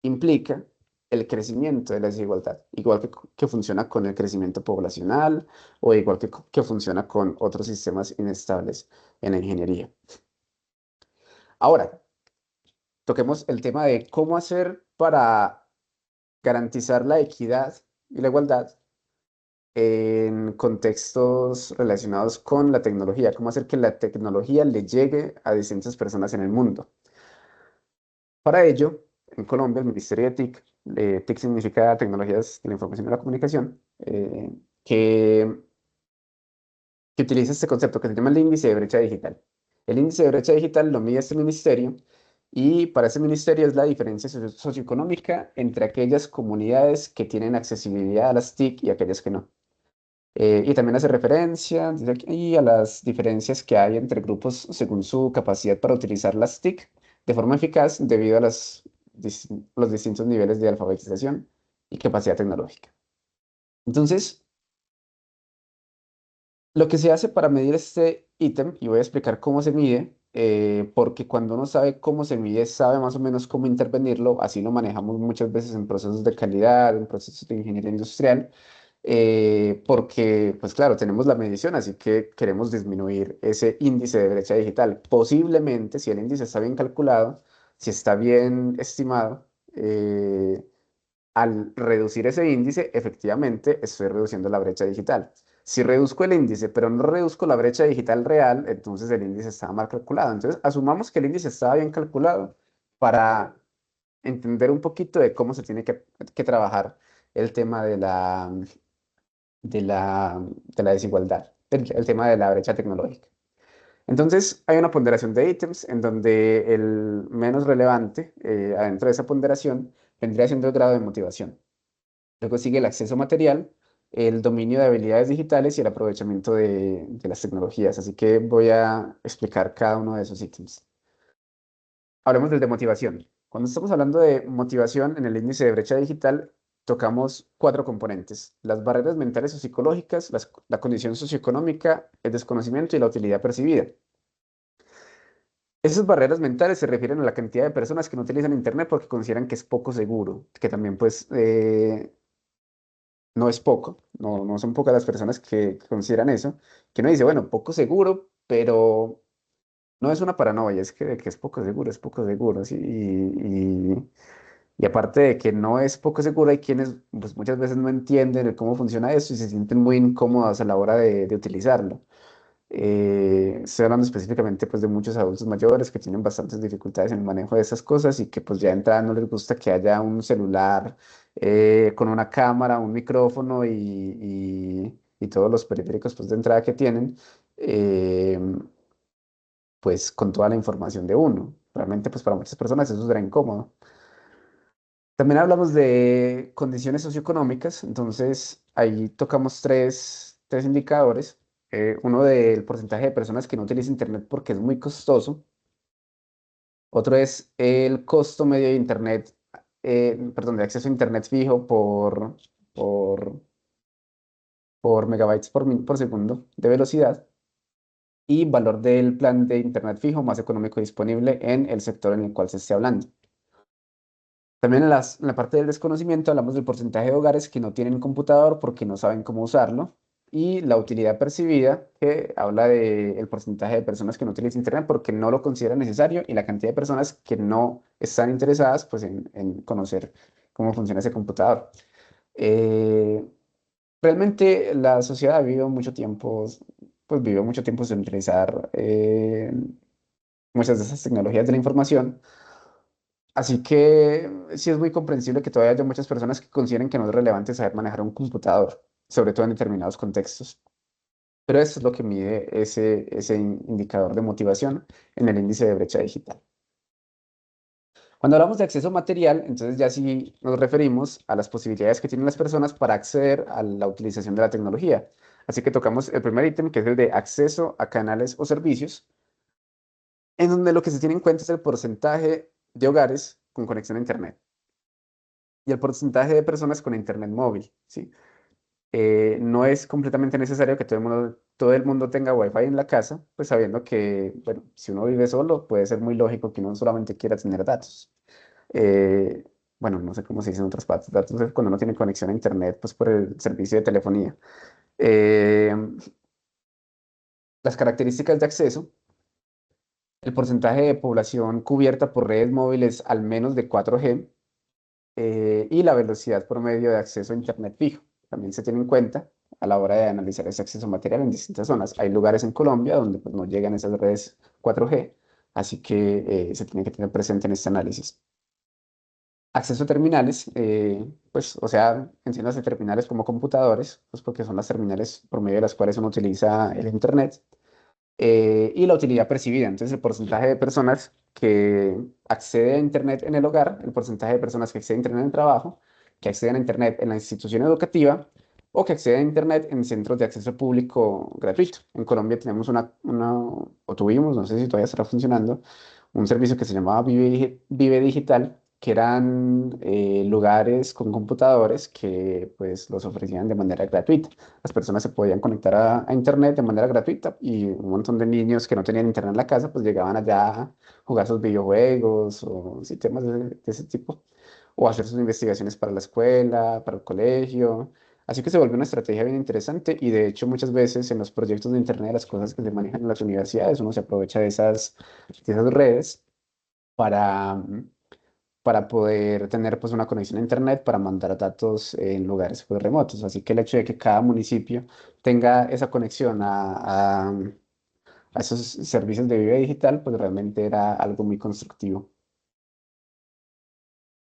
implica el crecimiento de la desigualdad, igual que funciona con el crecimiento poblacional o igual que funciona con otros sistemas inestables en la ingeniería. Ahora, toquemos el tema de cómo hacer para garantizar la equidad y la igualdad en contextos relacionados con la tecnología, cómo hacer que la tecnología le llegue a distintas personas en el mundo. Para ello, en Colombia, el Ministerio de TIC, TIC significa Tecnologías de la Información y la Comunicación, que, que utiliza este concepto que se llama el índice de brecha digital. El índice de brecha digital lo mide este ministerio y para ese ministerio es la diferencia socioeconómica entre aquellas comunidades que tienen accesibilidad a las TIC y aquellas que no. Y también hace referencia dice aquí, a las diferencias que hay entre grupos según su capacidad para utilizar las TIC de forma eficaz debido a los distintos niveles de alfabetización y capacidad tecnológica. Entonces, lo que se hace para medir este ítem, y voy a explicar cómo se mide, porque cuando uno sabe cómo se mide, sabe más o menos cómo intervenirlo, así lo manejamos muchas veces en procesos de calidad, en procesos de ingeniería industrial, porque, pues claro, tenemos la medición, así que queremos disminuir ese índice de brecha digital. Posiblemente, si el índice está bien calculado, si está bien estimado, al reducir ese índice, efectivamente estoy reduciendo la brecha digital. Si reduzco el índice, pero no reduzco la brecha digital real, entonces el índice estaba mal calculado. Entonces, asumamos que el índice estaba bien calculado para entender un poquito de cómo se tiene que trabajar el tema de la desigualdad, el tema de la brecha tecnológica. Entonces, hay una ponderación de ítems en donde el menos relevante adentro de esa ponderación vendría siendo el grado de motivación. Luego sigue el acceso material, el dominio de habilidades digitales y el aprovechamiento de las tecnologías. Así que voy a explicar cada uno de esos ítems. Hablemos del de motivación. Cuando estamos hablando de motivación en el índice de brecha digital, tocamos cuatro componentes: las barreras mentales o psicológicas, la condición socioeconómica, el desconocimiento y la utilidad percibida. Esas barreras mentales se refieren a la cantidad de personas que no utilizan Internet porque consideran que es poco seguro, que también pues no es poco, no son pocas las personas que consideran eso, que uno dice, bueno, poco seguro, pero no es una paranoia, es que es poco seguro, ¿sí? Y aparte de que no es poco seguro, hay quienes pues, muchas veces no entienden el cómo funciona eso y se sienten muy incómodos a la hora de utilizarlo. Estoy hablando específicamente pues, de muchos adultos mayores que tienen bastantes dificultades en el manejo de esas cosas y que pues ya de entrada no les gusta que haya un celular con una cámara, un micrófono y todos los periféricos pues, de entrada que tienen, eh, pues con toda la información de uno. Realmente pues para muchas personas eso será incómodo. También hablamos de condiciones socioeconómicas, entonces ahí tocamos tres indicadores. Uno del porcentaje de personas que no utilizan Internet porque es muy costoso. Otro es el costo medio de Internet, perdón, de acceso a Internet fijo por, por megabytes por segundo de velocidad y valor del plan de Internet fijo más económico disponible en el sector en el cual se esté hablando. También en la parte del desconocimiento hablamos del porcentaje de hogares que no tienen computador porque no saben cómo usarlo y la utilidad percibida, que habla del porcentaje de personas que no utilizan Internet porque no lo consideran necesario y la cantidad de personas que no están interesadas pues, en conocer cómo funciona ese computador. Eh, Realmente la sociedad vivió mucho tiempo sin utilizar muchas de esas tecnologías de la información. Así que sí es muy comprensible que todavía haya muchas personas que consideren que no es relevante saber manejar un computador, sobre todo en determinados contextos. Pero eso es lo que mide ese indicador de motivación en el índice de brecha digital. Cuando hablamos de acceso material, entonces ya sí nos referimos a las posibilidades que tienen las personas para acceder a la utilización de la tecnología. Así que tocamos el primer ítem, que es el de acceso a canales o servicios, en donde lo que se tiene en cuenta es el porcentaje de hogares con conexión a Internet y el porcentaje de personas con internet móvil, ¿sí? No es completamente necesario que todo el mundo tenga Wi-Fi en la casa, pues sabiendo que, bueno, si uno vive solo, puede ser muy lógico que uno solamente quiera tener datos. Eh, bueno, no sé cómo se dice en otras partes, datos es cuando uno tiene conexión a internet, pues por el servicio de telefonía. Eh, las características de acceso, el porcentaje de población cubierta por redes móviles al menos de 4G, y la velocidad promedio de acceso a Internet fijo. También se tiene en cuenta a la hora de analizar ese acceso material en distintas zonas. Hay lugares en Colombia donde pues, no llegan esas redes 4G, así que se tiene que tener presente en este análisis. Acceso a terminales, pues, o sea, entiéndase terminales como computadores, pues porque son las terminales por medio de las cuales uno utiliza el Internet y la utilidad percibida. Entonces, el porcentaje de personas que accede a Internet en el hogar, el porcentaje de personas que acceden a Internet en el trabajo, que acceden a Internet en la institución educativa o que acceden a Internet en centros de acceso público gratuito. En Colombia tenemos o tuvimos, no sé si todavía estará funcionando, un servicio que se llamaba Vive Digital, que eran lugares con computadores que pues los ofrecían de manera gratuita. Las personas se podían conectar a internet de manera gratuita y un montón de niños que no tenían internet en la casa pues llegaban allá a jugar sus videojuegos o sí, temas de ese tipo o hacer sus investigaciones para la escuela, para el colegio. Así que se volvió una estrategia bien interesante y de hecho muchas veces en los proyectos de internet, las cosas que se manejan en las universidades, uno se aprovecha de esas redes para, para poder tener pues una conexión a internet para mandar datos en lugares pues, remotos. Así que el hecho de que cada municipio tenga esa conexión a esos servicios de vida digital, pues realmente era algo muy constructivo.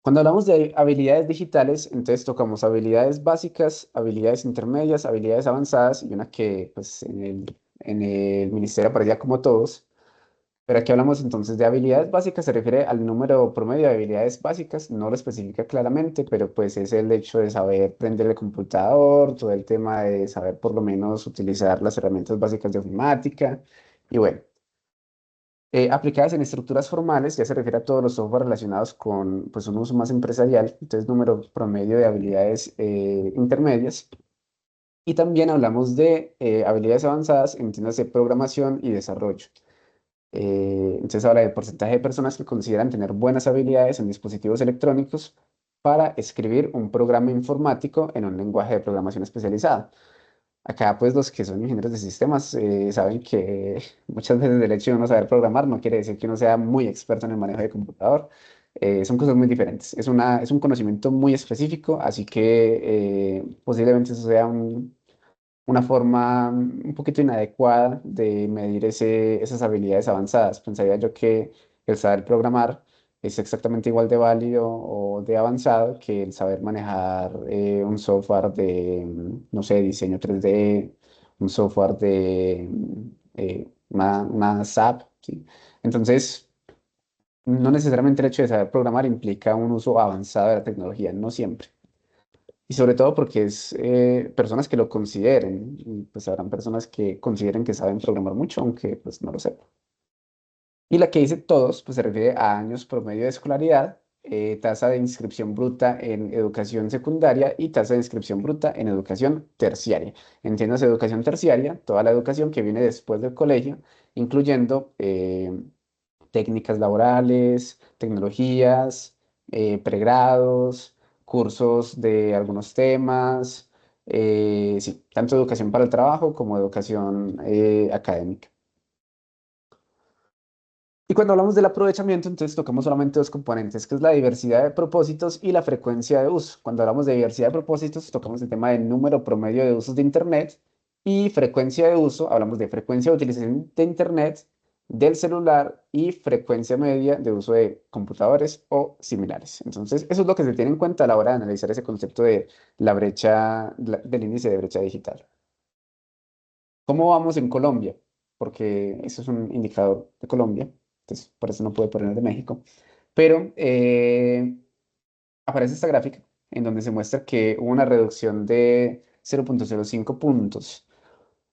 Cuando hablamos de habilidades digitales, entonces tocamos habilidades básicas, habilidades intermedias, habilidades avanzadas y una que pues en el ministerio aparecía como todos. Pero aquí hablamos entonces de habilidades básicas, se refiere al número promedio de habilidades básicas, no lo especifica claramente, pero pues es el hecho de saber prender el computador, todo el tema de saber por lo menos utilizar las herramientas básicas de ofimática y bueno. Aplicadas en estructuras formales, ya se refiere a todos los software relacionados con pues, un uso más empresarial, entonces número promedio de habilidades intermedias. Y también hablamos de habilidades avanzadas, entiéndase programación y desarrollo. Entonces habla de porcentaje de personas que consideran tener buenas habilidades en dispositivos electrónicos para escribir un programa informático en un lenguaje de programación especializado. Acá, pues, los que son ingenieros de sistemas saben que muchas veces el hecho de uno saber programar no quiere decir que uno sea muy experto en el manejo de computador. Son cosas muy diferentes. Es un conocimiento muy específico, así que posiblemente eso sea una forma un poquito inadecuada de medir esas habilidades avanzadas. Pensaría yo que el saber programar es exactamente igual de válido o de avanzado que el saber manejar un software de, no sé, diseño 3D, un software de una SAP, ¿sí? Entonces, no necesariamente el hecho de saber programar implica un uso avanzado de la tecnología, no siempre. Y sobre todo porque es personas que lo consideren, y pues habrán personas que consideren que saben programar mucho, aunque pues no lo sepan. Y la que dice todos, pues se refiere a años promedio de escolaridad, tasa de inscripción bruta en educación secundaria y tasa de inscripción bruta en educación terciaria. Entiéndase educación terciaria, toda la educación que viene después del colegio, incluyendo técnicas laborales, tecnologías, pregrados, cursos de algunos temas, sí, tanto educación para el trabajo como educación académica. Y cuando hablamos del aprovechamiento, entonces tocamos solamente dos componentes, que es la diversidad de propósitos y la frecuencia de uso. Cuando hablamos de diversidad de propósitos, tocamos el tema del número promedio de usos de Internet y frecuencia de uso, hablamos de frecuencia de utilización de Internet, del celular y frecuencia media de uso de computadores o similares. Entonces, eso es lo que se tiene en cuenta a la hora de analizar ese concepto de la brecha, del índice de brecha digital. ¿Cómo vamos en Colombia? Porque eso es un indicador de Colombia, entonces por eso no puedo poner de México. Pero aparece esta gráfica en donde se muestra que hubo una reducción de 0,05 puntos.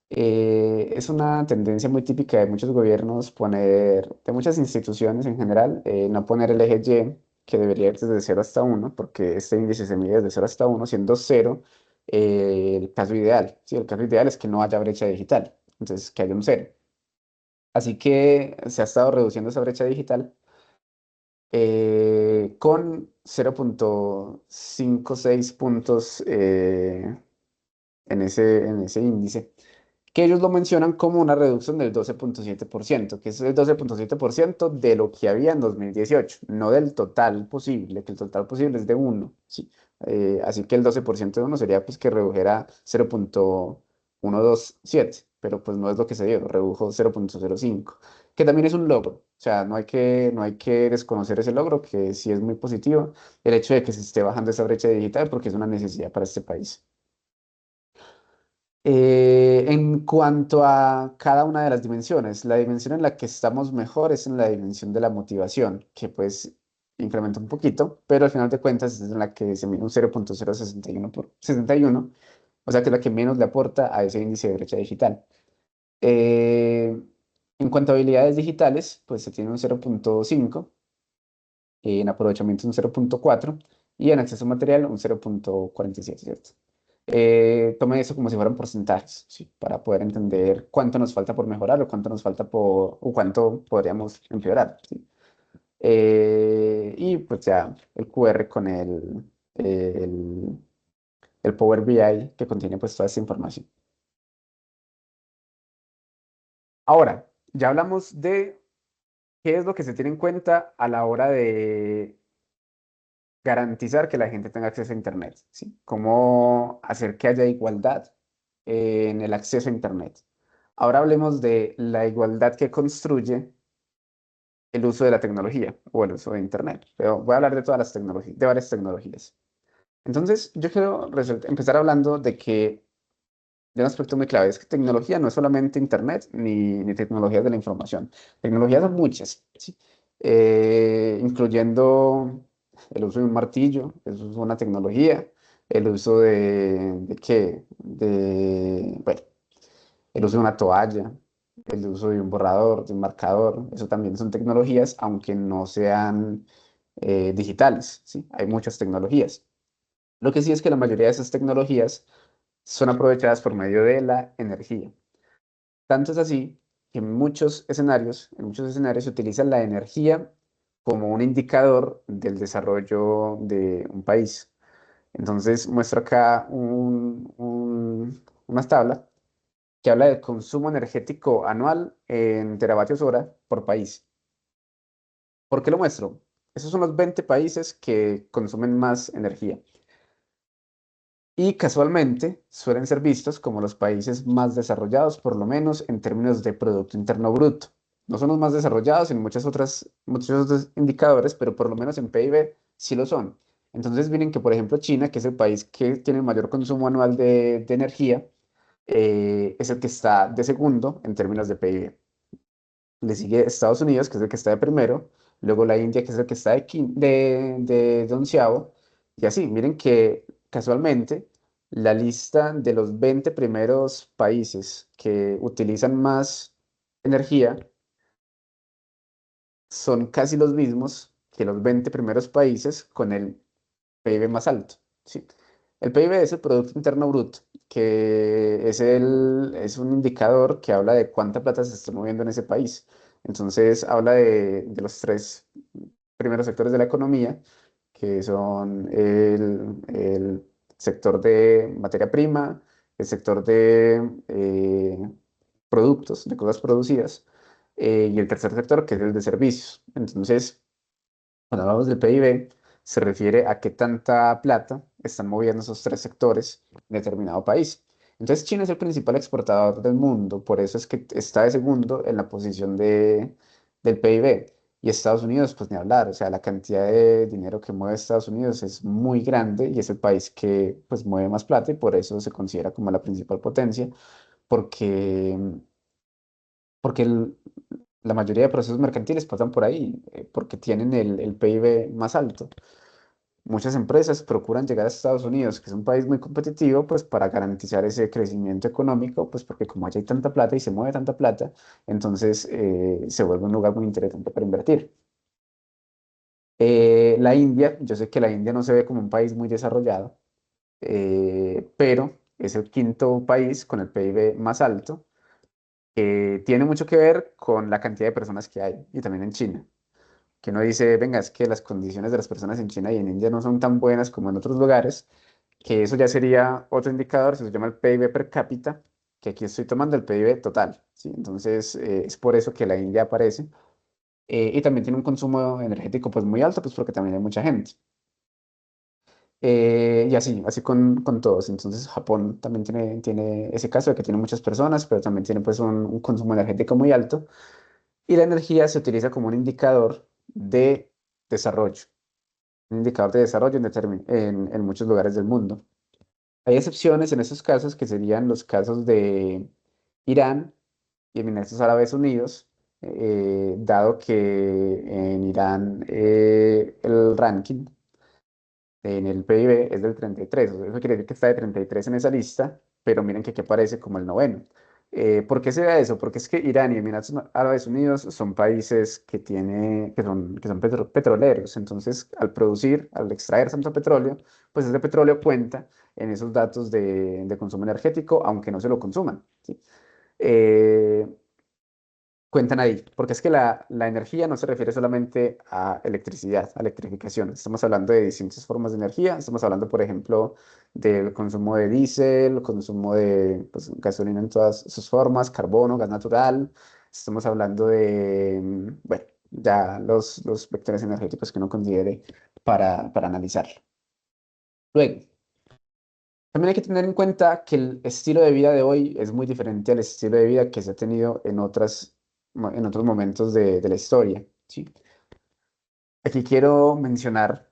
Es una tendencia muy típica de muchos gobiernos poner, de muchas instituciones en general, no poner el eje Y, que debería ir desde 0 hasta 1 porque este índice se mide desde 0 hasta 1 siendo 0 el caso ideal. Sí, el caso ideal es que no haya brecha digital, entonces que haya un 0. Así que se ha estado reduciendo esa brecha digital con 0,56 puntos en ese índice, que ellos lo mencionan como una reducción del 12,7%, que es el 12,7% de lo que había en 2018, no del total posible, que el total posible es de 1, ¿sí? Así que el 12% de 1 sería pues que redujera 0,127, pero pues no es lo que se dio, redujo 0,05, que también es un logro, o sea, no hay que desconocer ese logro, que sí es muy positivo, el hecho de que se esté bajando esa brecha digital porque es una necesidad para este país. En cuanto a cada una de las dimensiones, la dimensión en la que estamos mejor es en la dimensión de la motivación, que pues incrementa un poquito, pero al final de cuentas es en la que se mide un 0,061 por 61, o sea que es la que menos le aporta a ese índice de brecha digital. Eh, en cuanto a habilidades digitales, pues se tiene un 0,5, en aprovechamiento un 0,4 y en acceso material un 0,47, ¿cierto? Tome eso como si fueran porcentajes, ¿sí? Para poder entender cuánto nos falta por mejorar o cuánto nos falta o cuánto podríamos empeorar, ¿sí? Y pues ya el QR con el, el Power BI que contiene pues toda esta información. Ahora, ya hablamos de qué es lo que se tiene en cuenta a la hora de garantizar que la gente tenga acceso a Internet, ¿sí? Cómo hacer que haya igualdad en el acceso a Internet. Ahora hablemos de la igualdad que construye el uso de la tecnología o el uso de Internet. Pero voy a hablar de todas las tecnologías, de varias tecnologías. Entonces, yo quiero empezar hablando de un aspecto muy clave, es que tecnología no es solamente Internet ni tecnologías de la información. Tecnologías son muchas, ¿sí? Incluyendo el uso de un martillo, eso es una tecnología, el uso ¿de qué? Bueno, el uso de una toalla, el uso de un borrador, de un marcador, eso también son tecnologías, aunque no sean digitales, ¿sí? Hay muchas tecnologías. Lo que sí es que la mayoría de esas tecnologías son aprovechadas por medio de la energía. Tanto es así que en muchos escenarios se utiliza la energía como un indicador del desarrollo de un país. Entonces muestro acá una tabla que habla del consumo energético anual en teravatios hora por país. ¿Por qué lo muestro? Esos son los 20 países que consumen más energía. Y casualmente suelen ser vistos como los países más desarrollados, por lo menos en términos de Producto Interno Bruto. No son los más desarrollados en muchos otros indicadores, pero por lo menos en PIB sí lo son. Entonces miren que, por ejemplo, China, que es el país que tiene el mayor consumo anual de energía, es el que está de segundo en términos de PIB. Le sigue Estados Unidos, que es el que está de primero, luego la India, que es el que está de onceavo, y así, miren que casualmente la lista de los 20 primeros países que utilizan más energía son casi los mismos que los 20 primeros países con el PIB más alto, ¿sí? El PIB es el Producto Interno Bruto, que es un indicador que habla de cuánta plata se está moviendo en ese país. Entonces, habla de los tres primeros sectores de la economía, que son el sector de materia prima, el sector de productos, de cosas producidas, y el tercer sector, que es el de servicios. Entonces, cuando hablamos del PIB, se refiere a qué tanta plata están moviendo esos tres sectores en determinado país. Entonces, China es el principal exportador del mundo, por eso es que está de segundo en la posición del PIB. Y Estados Unidos, pues ni hablar, o sea, la cantidad de dinero que mueve Estados Unidos es muy grande y es el país que pues mueve más plata y por eso se considera como la principal potencia, porque, porque la mayoría de procesos mercantiles pasan por ahí, porque tienen el PIB más alto. Muchas empresas procuran llegar a Estados Unidos, que es un país muy competitivo, pues para garantizar ese crecimiento económico, pues porque como allá hay tanta plata y se mueve tanta plata, entonces se vuelve un lugar muy interesante para invertir. La India, yo sé que la India no se ve como un país muy desarrollado, pero es el quinto país con el PIB más alto, que tiene mucho que ver con la cantidad de personas que hay, y también en China. Que uno dice, venga, es que las condiciones de las personas en China y en India no son tan buenas como en otros lugares, que eso ya sería otro indicador, se llama el PIB per cápita, que aquí estoy tomando el PIB total, ¿sí? Entonces, es por eso que la India aparece. Y también tiene un consumo energético pues muy alto, pues porque también hay mucha gente. Y así con todos. Entonces, Japón también tiene ese caso de que tiene muchas personas, pero también tiene pues un consumo energético muy alto. Y la energía se utiliza como un indicador de desarrollo, un indicador de desarrollo en muchos lugares del mundo. Hay excepciones en esos casos que serían los casos de Irán y Emiratos Árabes Unidos, dado que en Irán el ranking en el PIB es del 33, o sea, eso quiere decir que está de 33 en esa lista, pero miren que aquí aparece como el noveno. ¿Por qué se da eso? Porque es que Irán y Emiratos Árabes Unidos son países que son petroleros, entonces al producir, al extraer tanto petróleo, pues ese petróleo cuenta en esos datos de consumo energético, aunque no se lo consuman, ¿sí? Eh, Cuentan ahí, porque es que la energía no se refiere solamente a electricidad, a electrificación. Estamos hablando de distintas formas de energía. Estamos hablando, por ejemplo, del consumo de diésel, consumo de pues, gasolina en todas sus formas, carbono, gas natural. Estamos hablando de, bueno, ya los vectores energéticos que uno considere para analizarlo. Luego, también hay que tener en cuenta que el estilo de vida de hoy es muy diferente al estilo de vida que se ha tenido en otros momentos de la historia, ¿sí? Aquí quiero mencionar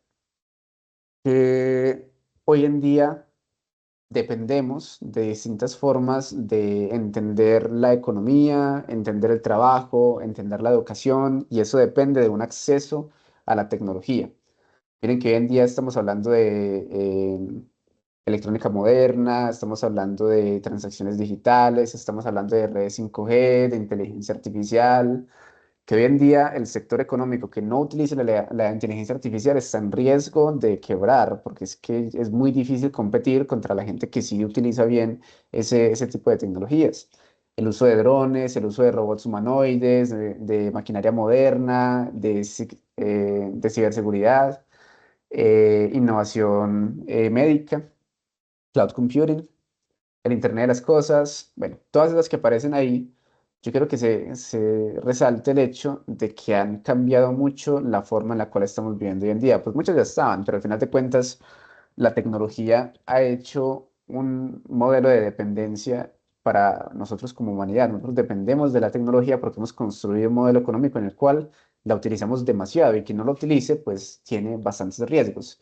que hoy en día dependemos de distintas formas de entender la economía, entender el trabajo, entender la educación, y eso depende de un acceso a la tecnología. Miren que hoy en día estamos hablando electrónica moderna, estamos hablando de transacciones digitales, estamos hablando de redes 5G, de inteligencia artificial, que hoy en día el sector económico que no utilice la inteligencia artificial está en riesgo de quebrar, porque es que es muy difícil competir contra la gente que sí utiliza bien ese tipo de tecnologías. El uso de drones, el uso de robots humanoides, de maquinaria moderna, de ciberseguridad, innovación médica, cloud computing, el Internet de las Cosas, bueno, todas esas que aparecen ahí, yo quiero que se resalte el hecho de que han cambiado mucho la forma en la cual estamos viviendo hoy en día. Pues muchas ya estaban, pero al final de cuentas la tecnología ha hecho un modelo de dependencia para nosotros como humanidad. Nosotros dependemos de la tecnología porque hemos construido un modelo económico en el cual la utilizamos demasiado y quien no lo utilice, pues tiene bastantes riesgos.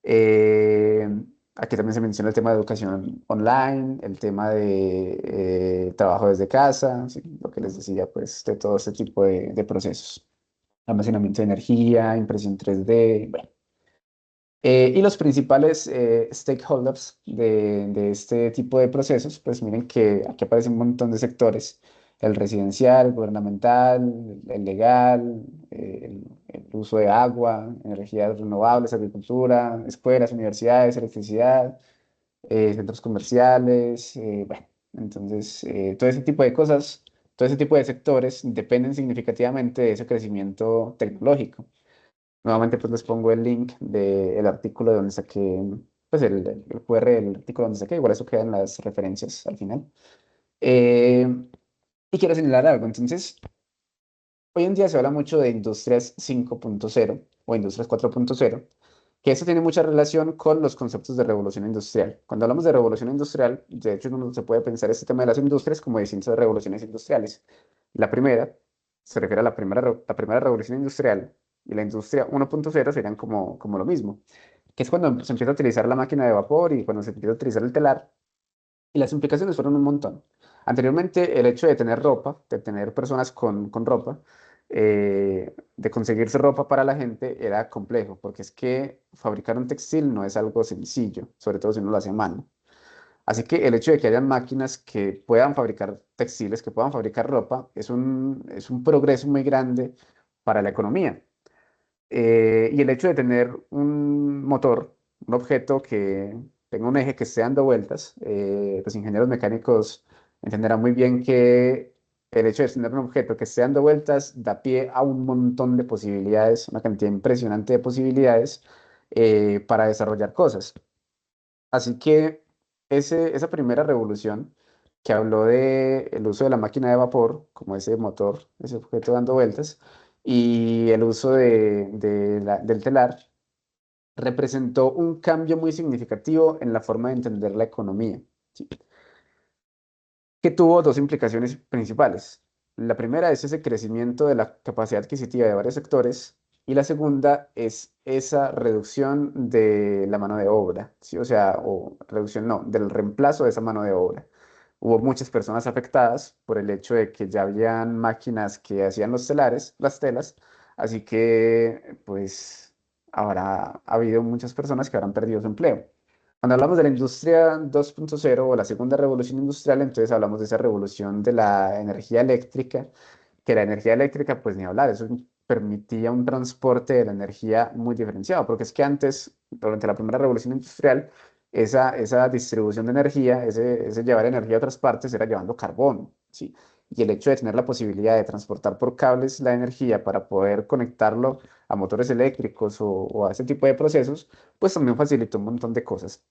Eh, Aquí también se menciona el tema de educación online, el tema de trabajo desde casa, sí, lo que les decía, pues de todo este tipo de procesos. Almacenamiento de energía, impresión 3D, bueno. Y los principales stakeholders de este tipo de procesos, pues miren que aquí aparece un montón de sectores, el residencial, el gubernamental, el legal, el uso de agua, energías renovables, agricultura, escuelas, universidades, electricidad, centros comerciales, bueno, entonces todo ese tipo de cosas, todo ese tipo de sectores dependen significativamente de ese crecimiento tecnológico. Nuevamente pues les pongo el link del artículo de donde saqué, pues el QR del artículo donde saqué, igual eso queda en las referencias al final. Eh, y quiero señalar algo, entonces, hoy en día se habla mucho de industrias 5.0 o industrias 4.0, que eso tiene mucha relación con los conceptos de revolución industrial. Cuando hablamos de revolución industrial, de hecho uno se puede pensar este tema de las industrias como distintas revoluciones industriales. La primera se refiere a la primera revolución industrial y la industria 1.0 serían como lo mismo, que es cuando se empieza a utilizar la máquina de vapor y cuando se empieza a utilizar el telar y las implicaciones fueron un montón. Anteriormente, el hecho de tener ropa, de tener personas con ropa, de conseguirse ropa para la gente era complejo, porque es que fabricar un textil no es algo sencillo, sobre todo si uno lo hace a mano. Así que el hecho de que hayan máquinas que puedan fabricar textiles, que puedan fabricar ropa, es un progreso muy grande para la economía. Y el hecho de tener un motor, un objeto que tenga un eje que esté dando vueltas, los ingenieros mecánicos entenderán muy bien que el hecho de tener un objeto que esté dando vueltas da pie a un montón de posibilidades, una cantidad impresionante de posibilidades para desarrollar cosas. Así que esa primera revolución que habló de el uso de la máquina de vapor como ese motor, ese objeto dando vueltas, y el uso del telar, representó un cambio muy significativo en la forma de entender la economía, ¿sí? Que tuvo dos implicaciones principales. La primera es ese crecimiento de la capacidad adquisitiva de varios sectores y la segunda es esa reducción de la mano de obra, ¿sí? O sea, o reducción no, del reemplazo de esa mano de obra. Hubo muchas personas afectadas por el hecho de que ya habían máquinas que hacían los telares, las telas, así que pues ahora ha habido muchas personas que habrán perdido su empleo. Cuando hablamos de la industria 2.0 o la segunda revolución industrial, entonces hablamos de esa revolución de la energía eléctrica, que la energía eléctrica, pues ni hablar, eso permitía un transporte de la energía muy diferenciado, porque es que antes, durante la primera revolución industrial, esa distribución de energía, ese llevar energía a otras partes, era llevando carbón, ¿sí? Y el hecho de tener la posibilidad de transportar por cables la energía para poder conectarlo a motores eléctricos o a ese tipo de procesos, pues también facilitó un montón de cosas.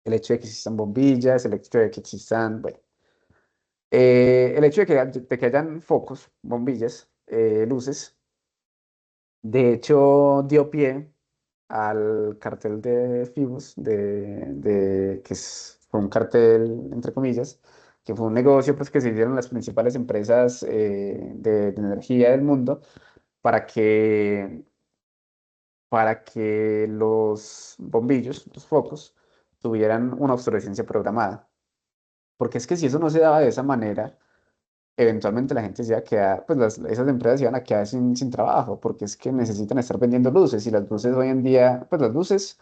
El hecho de que existan bombillas, el hecho de que existan, bueno, el hecho de que hayan focos, bombillas, luces, de hecho dio pie al cartel de Fibus, fue un cartel, entre comillas, que fue un negocio pues, que se hicieron las principales empresas de energía del mundo para que, para que los bombillos, los focos, tuvieran una obsolescencia programada. Porque es que si eso no se daba de esa manera, eventualmente la gente se iba a quedar, pues esas empresas se iban a quedar sin trabajo, porque es que necesitan estar vendiendo luces y las luces hoy en día, pues las luces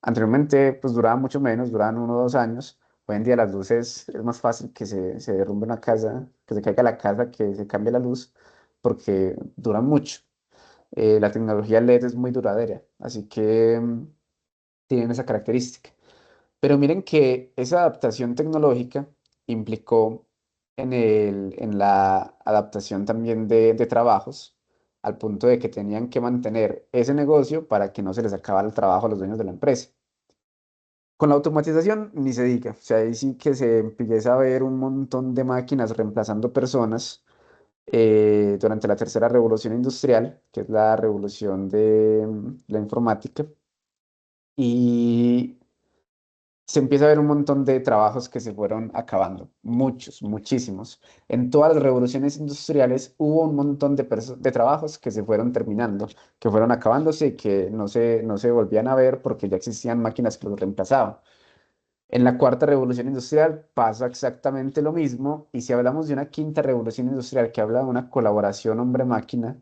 Anteriormente, pues duraban mucho menos, duraban 1 o 2 años. Hoy en día las luces es más fácil que se derrumbe una casa, que se caiga la casa, que se cambie la luz, porque duran mucho. La tecnología LED es muy duradera, así que tienen esa característica. Pero miren que esa adaptación tecnológica implicó en la adaptación también de trabajos, al punto de que tenían que mantener ese negocio para que no se les acabara el trabajo a los dueños de la empresa. Con la automatización ni se diga, o sea, ahí sí que se empieza a ver un montón de máquinas reemplazando personas durante la tercera revolución industrial, que es la revolución de la informática, y se empieza a ver un montón de trabajos que se fueron acabando, muchos, muchísimos. En todas las revoluciones industriales hubo un montón de trabajos que se fueron terminando, que fueron acabándose y que no se volvían a ver porque ya existían máquinas que los reemplazaban. En la cuarta revolución industrial pasa exactamente lo mismo, y si hablamos de una quinta revolución industrial que habla de una colaboración hombre-máquina,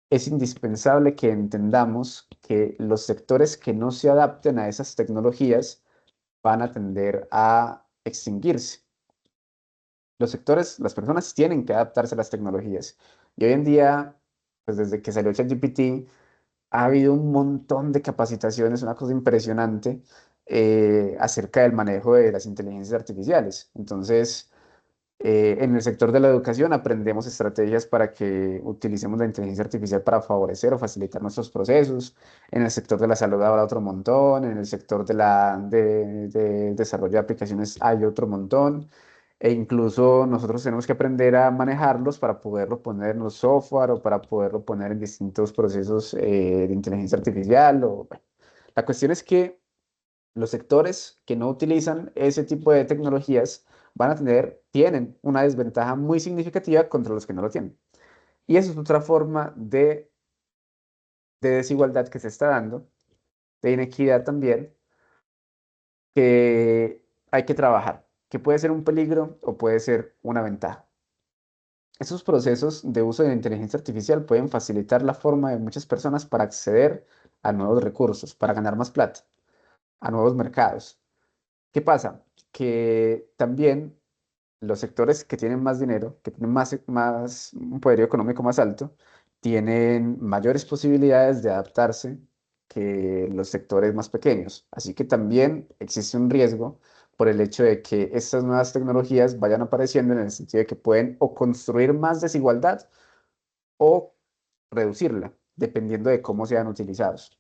es indispensable que entendamos que los sectores que no se adapten a esas tecnologías van a tender a extinguirse. Los sectores, las personas tienen que adaptarse a las tecnologías. Y hoy en día, pues desde que salió ChatGPT, ha habido un montón de capacitaciones, una cosa impresionante acerca del manejo de las inteligencias artificiales. Entonces, en el sector de la educación aprendemos estrategias para que utilicemos la inteligencia artificial para favorecer o facilitar nuestros procesos. En el sector de la salud habrá otro montón. En el sector de desarrollo de aplicaciones hay otro montón. E incluso nosotros tenemos que aprender a manejarlos para poderlo poner en los software o para poderlo poner en distintos procesos de inteligencia artificial. Bueno. La cuestión es que los sectores que no utilizan ese tipo de tecnologías tienen una desventaja muy significativa contra los que no lo tienen. Y eso es otra forma de desigualdad que se está dando, de inequidad también, que hay que trabajar, que puede ser un peligro o puede ser una ventaja. Esos procesos de uso de la inteligencia artificial pueden facilitar la forma de muchas personas para acceder a nuevos recursos, para ganar más plata, a nuevos mercados. ¿Qué pasa? Que también los sectores que tienen más dinero, que tienen un poderío económico más alto, tienen mayores posibilidades de adaptarse que los sectores más pequeños. Así que también existe un riesgo por el hecho de que estas nuevas tecnologías vayan apareciendo en el sentido de que pueden o construir más desigualdad o reducirla, dependiendo de cómo sean utilizados,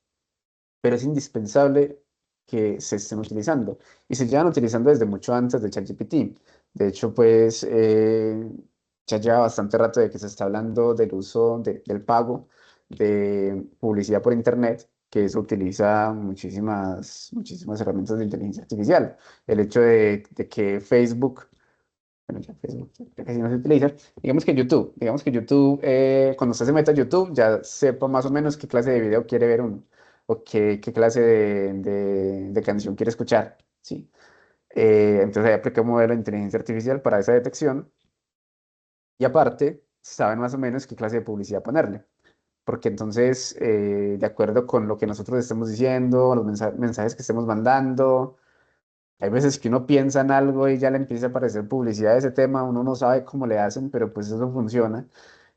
pero es indispensable que se estén utilizando. Y se llevan utilizando desde mucho antes de ChatGPT. De hecho, pues ya lleva bastante rato de que se está hablando del uso del pago de publicidad por Internet, que eso utiliza muchísimas herramientas de inteligencia artificial. El hecho de que Facebook, bueno, ya Facebook ya casi no se utiliza. Digamos que YouTube, cuando usted se mete a YouTube, ya sepa más o menos qué clase de video quiere ver uno, o qué clase de canción quiere escuchar, ¿sí? Entonces ahí aplica un modelo de inteligencia artificial para esa detección, y aparte, saben más o menos qué clase de publicidad ponerle. Porque entonces, de acuerdo con lo que nosotros estemos diciendo, los mensajes que estemos mandando, hay veces que uno piensa en algo y ya le empieza a aparecer publicidad de ese tema, uno no sabe cómo le hacen, pero pues eso funciona.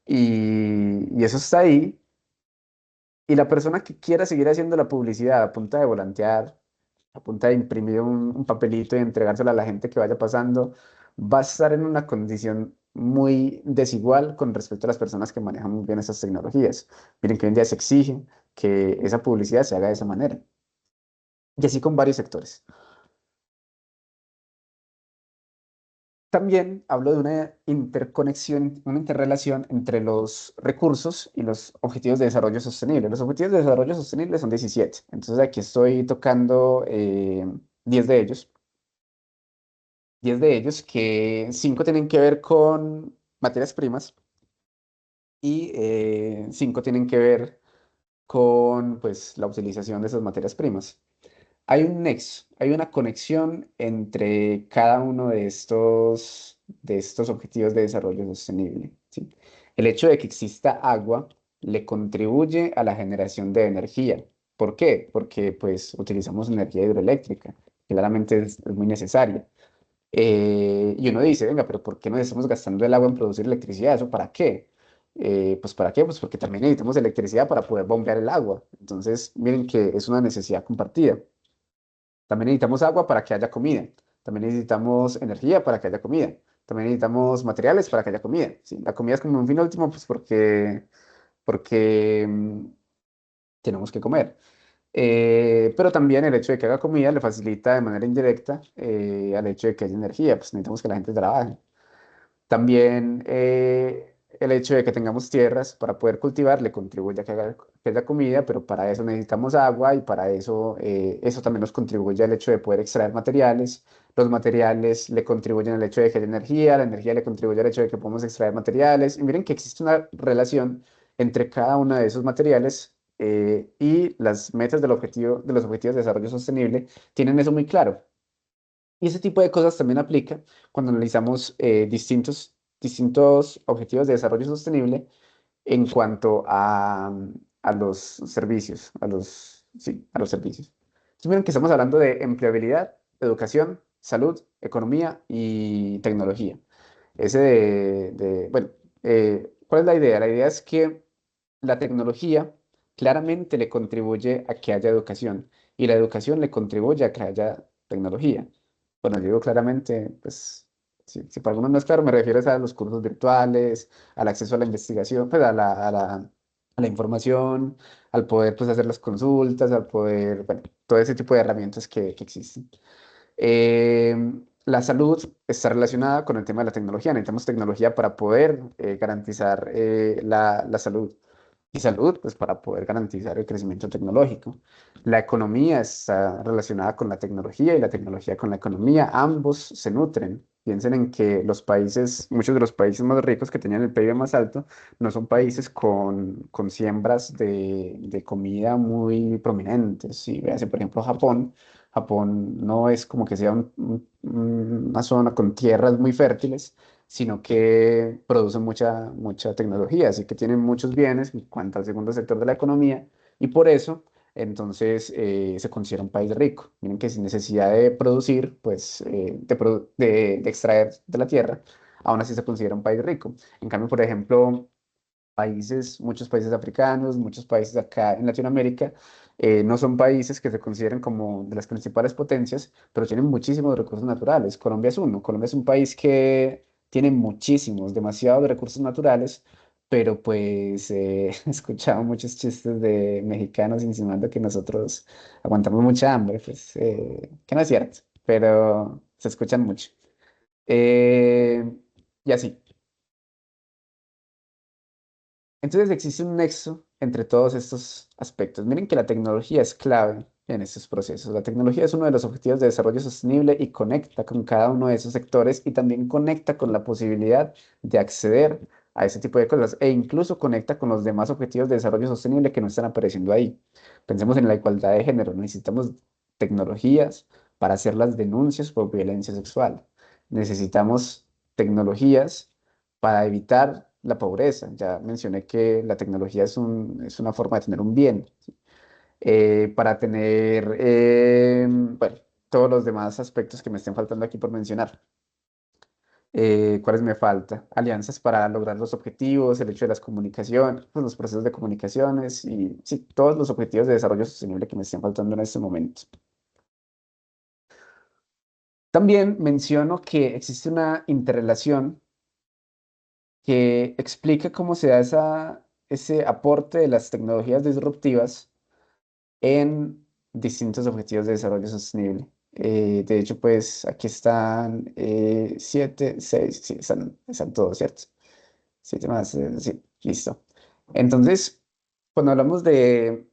Y eso está ahí. Y la persona que quiera seguir haciendo la publicidad a punta de volantear, a punta de imprimir un papelito y entregárselo a la gente que vaya pasando, va a estar en una condición muy desigual con respecto a las personas que manejan muy bien esas tecnologías. Miren que hoy en día se exige que esa publicidad se haga de esa manera. Y así con varios sectores. También hablo de una interconexión, una interrelación entre los recursos y los objetivos de desarrollo sostenible. Los objetivos de desarrollo sostenible son 17. Entonces aquí estoy tocando 10 de ellos. 10 de ellos que 5 tienen que ver con materias primas y 5 tienen que ver con pues, la utilización de esas materias primas. Hay un nexo, hay una conexión entre cada uno de estos objetivos de desarrollo sostenible, ¿sí? El hecho de que exista agua le contribuye a la generación de energía. ¿Por qué? Porque pues utilizamos energía hidroeléctrica, que claramente es muy necesaria. Y uno dice, venga, pero ¿por qué nos estamos gastando el agua en producir electricidad? ¿Eso para qué? Pues ¿para qué? Pues porque también necesitamos electricidad para poder bombear el agua. Entonces, miren que es una necesidad compartida. También necesitamos agua para que haya comida. También necesitamos energía para que haya comida. También necesitamos materiales para que haya comida. ¿Sí? La comida es como un fin último, pues porque tenemos que comer. Pero también el hecho de que haga comida le facilita de manera indirecta al hecho de que haya energía, pues necesitamos que la gente trabaje. También el hecho de que tengamos tierras para poder cultivar le contribuye a que haya comida, pero para eso necesitamos agua y para eso, eso también nos contribuye al hecho de poder extraer materiales. Los materiales le contribuyen al hecho de que haya energía, la energía le contribuye al hecho de que podemos extraer materiales. Y miren que existe una relación entre cada uno de esos materiales y las metas de los objetivos de desarrollo sostenible tienen eso muy claro. Y ese tipo de cosas también aplica cuando analizamos distintos objetivos de desarrollo sostenible en cuanto a los servicios, sí, a los servicios. Entonces, miren que estamos hablando de empleabilidad, educación, salud, economía y tecnología. Bueno, ¿cuál es la idea? La idea es que la tecnología claramente le contribuye a que haya educación y la educación le contribuye a que haya tecnología. Bueno, yo digo claramente, pues, si para algunos no es claro, me refiero a los cursos virtuales, al acceso a la investigación, pues, a la información, al poder, pues, hacer las consultas, al poder, bueno, todo ese tipo de herramientas que existen. Eh, la salud está relacionada con el tema de la tecnología. Necesitamos tecnología para poder garantizar la salud. Y salud, pues para poder garantizar el crecimiento tecnológico. La economía está relacionada con la tecnología y la tecnología con la economía. Ambos se nutren. Piensen en que muchos de los países más ricos que tenían el PIB más alto, no son países con siembras de comida muy prominentes. Si vean, por ejemplo, Japón. Japón no es como que sea una zona con tierras muy fértiles, sino que producen mucha tecnología, así que tienen muchos bienes en cuanto al segundo sector de la economía y por eso entonces se considera un país rico. Miren que sin necesidad de producir, pues de extraer de la tierra, aún así se considera un país rico. En cambio, por ejemplo, muchos países africanos, muchos países acá en Latinoamérica, no son países que se consideren como de las principales potencias, pero tienen muchísimos recursos naturales. Colombia es uno. Colombia es un país que tiene muchísimos, demasiados recursos naturales, pero pues he escuchado muchos chistes de mexicanos insinuando que nosotros aguantamos mucha hambre, pues que no es cierto, pero se escuchan mucho. Eh, y así. Entonces existe un nexo entre todos estos aspectos. Miren que la tecnología es clave en estos procesos. La tecnología es uno de los objetivos de desarrollo sostenible y conecta con cada uno de esos sectores y también conecta con la posibilidad de acceder a ese tipo de cosas e incluso conecta con los demás objetivos de desarrollo sostenible que no están apareciendo ahí. Pensemos en la igualdad de género. Necesitamos tecnologías para hacer las denuncias por violencia sexual. Necesitamos tecnologías para evitar la pobreza. Ya mencioné que la tecnología es una forma de tener un bien, ¿sí? Para tener, bueno, todos los demás aspectos que me estén faltando aquí por mencionar. ¿Cuáles me falta? Alianzas para lograr los objetivos, el hecho de las comunicaciones, pues, los procesos de comunicaciones y sí, todos los objetivos de desarrollo sostenible que me estén faltando en este momento. También menciono que existe una interrelación que explica cómo se da ese aporte de las tecnologías disruptivas en distintos objetivos de desarrollo sostenible. De hecho, pues aquí están siete, seis, sí, están todos, ¿cierto? Siete más, sí, listo. Entonces, cuando hablamos de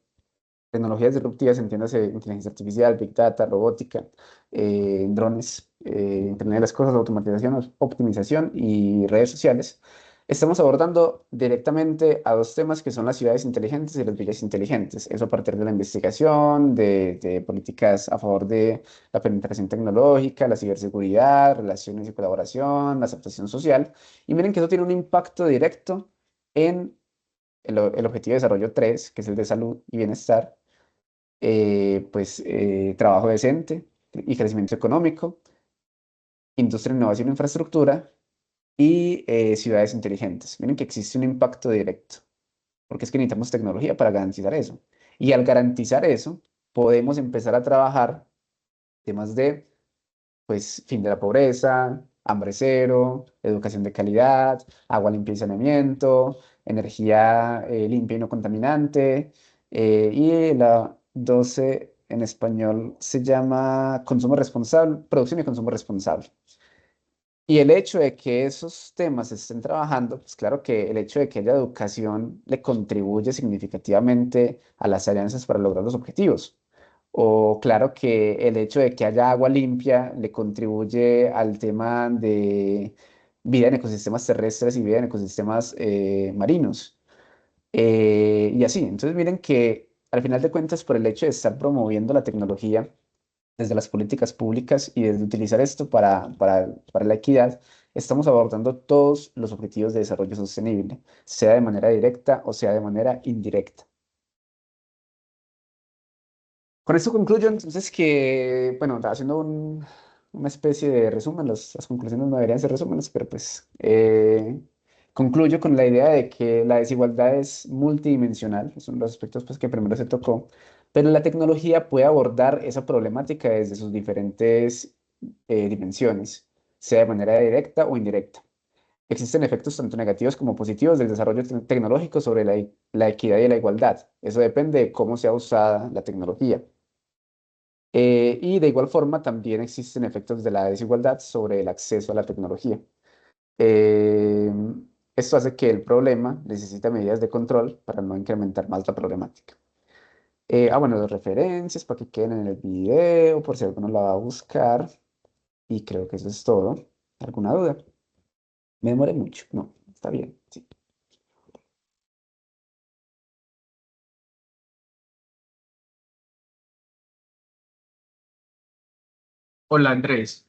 tecnologías disruptivas, entiéndase inteligencia artificial, big data, robótica, drones, Internet de las cosas, automatización, optimización y redes sociales. Estamos abordando directamente a dos temas que son las ciudades inteligentes y las villas inteligentes. Eso a partir de la investigación, de políticas a favor de la penetración tecnológica, la ciberseguridad, relaciones y colaboración, la aceptación social. Y miren que eso tiene un impacto directo en el objetivo de desarrollo 3 que es el de salud y bienestar, trabajo decente y crecimiento económico, industria, innovación e infraestructura y ciudades inteligentes. Miren que existe un impacto directo, porque es que necesitamos tecnología para garantizar eso. Y al garantizar eso, podemos empezar a trabajar temas de pues fin de la pobreza, hambre cero, educación de calidad, agua limpia y saneamiento, energía limpia y no contaminante. Y la 12 en español se llama consumo responsable, producción y consumo responsable. Y el hecho de que esos temas se estén trabajando, pues claro que el hecho de que haya educación le contribuye significativamente a las alianzas para lograr los objetivos. O claro que el hecho de que haya agua limpia le contribuye al tema de vida en ecosistemas terrestres y vida en ecosistemas marinos. Y así, entonces miren que al final de cuentas, por el hecho de estar promoviendo la tecnología, desde las políticas públicas y desde utilizar esto para la equidad, estamos abordando todos los objetivos de desarrollo sostenible, sea de manera directa o sea de manera indirecta. Con esto concluyo entonces que, bueno, haciendo una especie de resumen, las conclusiones no deberían ser resúmenes, pero pues concluyo con la idea de que la desigualdad es multidimensional, es uno de los aspectos pues, que primero se tocó, pero la tecnología puede abordar esa problemática desde sus diferentes dimensiones, sea de manera directa o indirecta. Existen efectos tanto negativos como positivos del desarrollo tecnológico sobre la equidad y la igualdad. Eso depende de cómo sea usada la tecnología. Y de igual forma también existen efectos de la desigualdad sobre el acceso a la tecnología. Eh, Esto hace que el problema necesite medidas de control para no incrementar más la problemática. Bueno, las referencias para que queden en el video, por si alguno la va a buscar. Y creo que eso es todo. ¿Alguna duda? Me demoré mucho. No, está bien. Sí. Hola Andrés,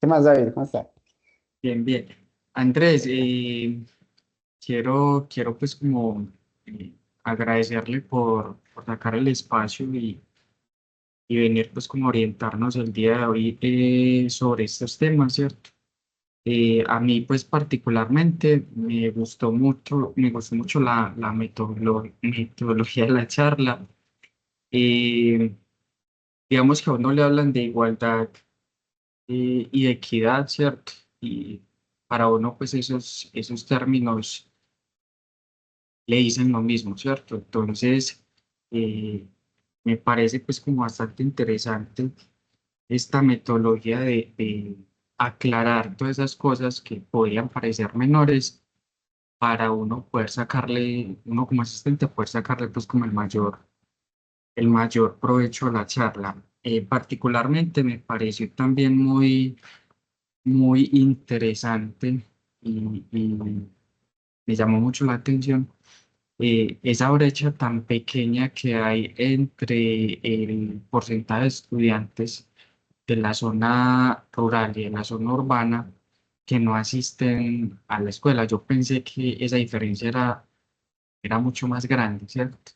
¿Qué más, David? ¿Cómo está? bien, bien. Andrés, quiero pues como agradecerle por sacar el espacio y venir pues como a orientarnos el día de hoy sobre estos temas, ¿cierto? A mí pues particularmente me gustó mucho la metodología de la charla. Eh, digamos que a uno le hablan de igualdad y de equidad, ¿cierto? Y para uno, pues esos términos le dicen lo mismo, ¿cierto? Entonces, eh, me parece pues como bastante interesante esta metodología de aclarar todas esas cosas que podrían parecer menores para uno poder sacarle, uno como asistente, poder sacarle pues como el mayor provecho a la charla. Particularmente me pareció también muy interesante y me llamó mucho la atención esa brecha tan pequeña que hay entre el porcentaje de estudiantes de la zona rural y de la zona urbana que no asisten a la escuela. Yo pensé que esa diferencia era mucho más grande, ¿cierto?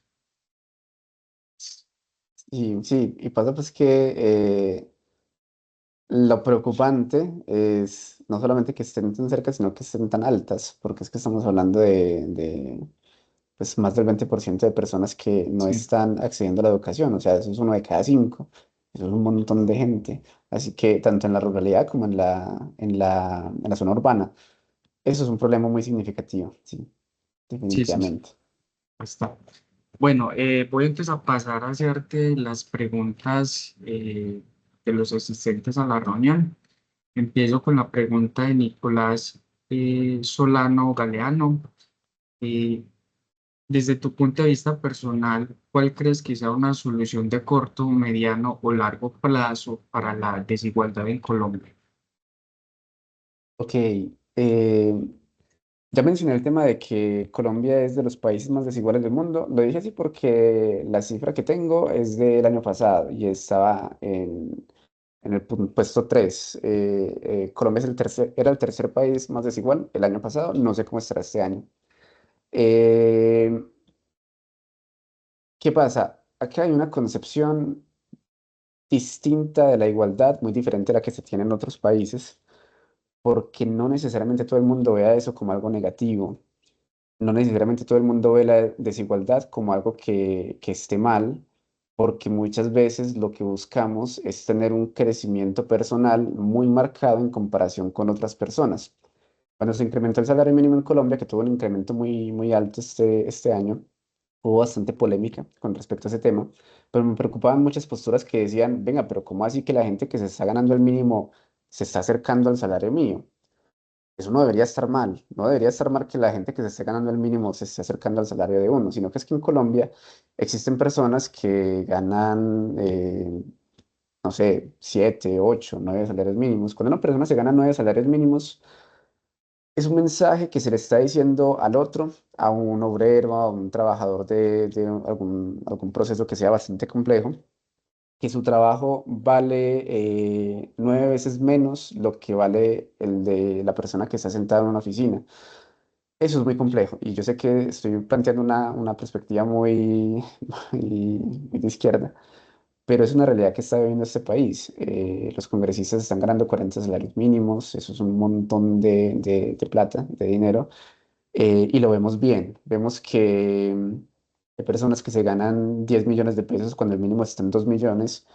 Y sí, y pasa pues que lo preocupante es no solamente que estén tan cerca, sino que estén tan altas, porque es que estamos hablando pues, más del 20% de personas que no Sí, están accediendo a la educación, o sea, eso es uno de cada cinco, eso es un montón de gente. Así que tanto en la ruralidad como en la zona urbana, eso es un problema muy significativo, sí, sí. definitivamente. Está. Bueno, voy entonces a pasar a hacerte las preguntas de los asistentes a la reunión. Empiezo con la pregunta de Nicolás Solano Galeano. Eh, Desde tu punto de vista personal, ¿cuál crees que sea una solución de corto, mediano o largo plazo para la desigualdad en Colombia? Ok, ya mencioné el tema de que Colombia es de los países más desiguales del mundo. Lo dije así porque la cifra que tengo es del año pasado y estaba en el puesto 3. Colombia era el tercer país más desigual el año pasado. No sé cómo estará este año. Eh, ¿Qué pasa? acá hay una concepción distinta de la igualdad, muy diferente a la que se tiene en otros países, porque no necesariamente todo el mundo vea eso como algo negativo. No necesariamente todo el mundo ve la desigualdad como algo que esté mal, porque muchas veces lo que buscamos es tener un crecimiento personal muy marcado en comparación con otras personas. Cuando se incrementó el salario mínimo en Colombia, que tuvo un incremento muy alto este año, hubo bastante polémica con respecto a ese tema, pero me preocupaban muchas posturas que decían, venga, pero ¿cómo así que la gente que se está ganando el mínimo se está acercando al salario mío? Eso no debería estar mal, no debería estar mal que la gente que se esté ganando el mínimo se esté acercando al salario de uno, sino que es que en Colombia existen personas que ganan, no sé, 7, 8, 9 salarios mínimos. Cuando una persona se gana 9 salarios mínimos, es un mensaje que se le está diciendo al otro, a un obrero, a un trabajador de algún proceso que sea bastante complejo, que su trabajo vale 9 veces menos lo que vale el de la persona que está sentada en una oficina. Eso es muy complejo y yo sé que estoy planteando una perspectiva muy de izquierda, pero es una realidad que está viviendo este país. Los congresistas están ganando 40 salarios mínimos, eso es un montón de plata, de dinero, y lo vemos bien. Vemos que hay personas que se ganan 10 millones de pesos cuando el mínimo está en 2 millones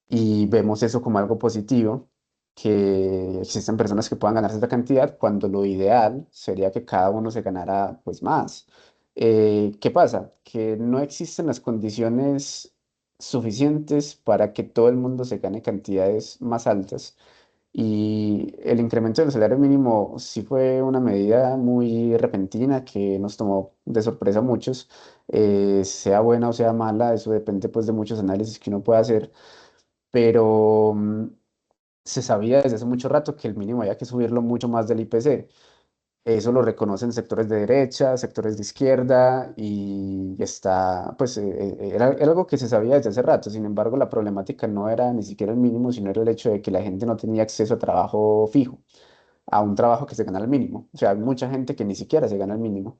y vemos eso como algo positivo, que existen personas que puedan ganarse esa cantidad cuando lo ideal sería que cada uno se ganara pues más. ¿Qué pasa? Que no existen las condiciones suficientes para que todo el mundo se gane cantidades más altas y el incremento del salario mínimo sí fue una medida muy repentina que nos tomó de sorpresa a muchos. Sea buena o sea mala, eso depende pues de muchos análisis que uno pueda hacer, pero se sabía desde hace mucho rato que el mínimo había que subirlo mucho más del IPC. Eso lo reconocen sectores de derecha, sectores de izquierda y está, pues era algo que se sabía desde hace rato. Sin embargo, la problemática no era ni siquiera el mínimo, sino era el hecho de que la gente no tenía acceso a trabajo fijo, a un trabajo que se gana el mínimo. O sea, hay mucha gente que ni siquiera se gana el mínimo.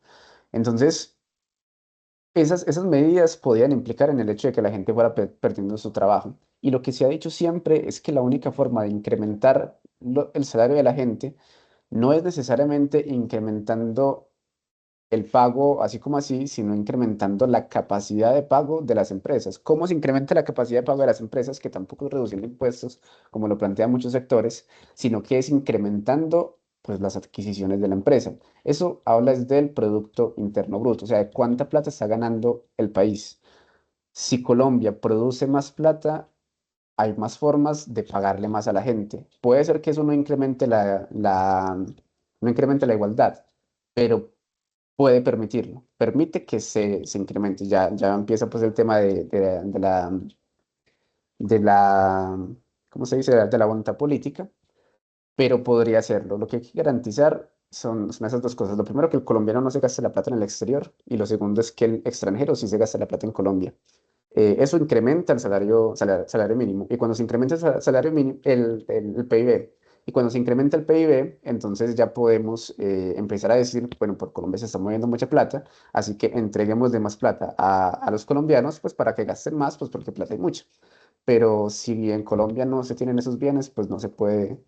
Entonces, esas medidas podían implicar en el hecho de que la gente fuera perdiendo su trabajo. Y lo que se ha dicho siempre es que la única forma de incrementar el salario de la gente no es necesariamente incrementando el pago así como así, sino incrementando la capacidad de pago de las empresas. ¿Cómo se incrementa la capacidad de pago de las empresas? Que tampoco es reduciendo impuestos, como lo plantean muchos sectores, sino que es incrementando pues, las adquisiciones de la empresa. Eso habla es del Producto Interno Bruto, o sea, de cuánta plata está ganando el país. Si Colombia produce más plata, hay más formas de pagarle más a la gente. Puede ser que eso no incremente no incremente la igualdad, pero puede permitirlo. Permite que se incremente. Ya empieza pues el tema de la, ¿cómo se dice? De la voluntad política, pero podría hacerlo. Lo que hay que garantizar son esas dos cosas. Lo primero, que el colombiano no se gaste la plata en el exterior, y lo segundo es que el extranjero sí se gaste la plata en Colombia. Eso incrementa el salario mínimo. Y cuando se incrementa el salario mínimo, el PIB, y cuando se incrementa el PIB, entonces ya podemos empezar a decir, bueno, por Colombia se está moviendo mucha plata, así que entreguemos de más plata a los colombianos, pues para que gasten más, pues porque plata hay mucha. Pero si en Colombia no se tienen esos bienes, pues no se puede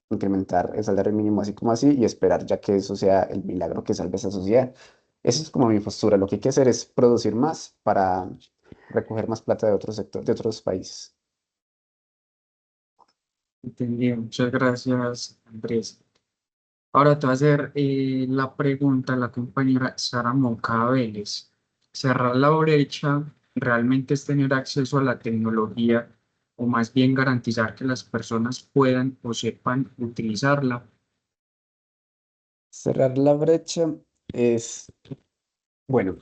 incrementar el salario mínimo así como así y esperar ya que eso sea el milagro que salve esa sociedad. Esa es como mi postura. Lo que hay que hacer es producir más para recoger más plata de otros sectores, de otros países. Entendido. Muchas gracias, Andrés. Ahora te voy a hacer la pregunta a la compañera Sara Moncada Vélez. ¿Cerrar la brecha realmente es tener acceso a la tecnología o más bien garantizar que las personas puedan o sepan utilizarla? Cerrar la brecha es, bueno,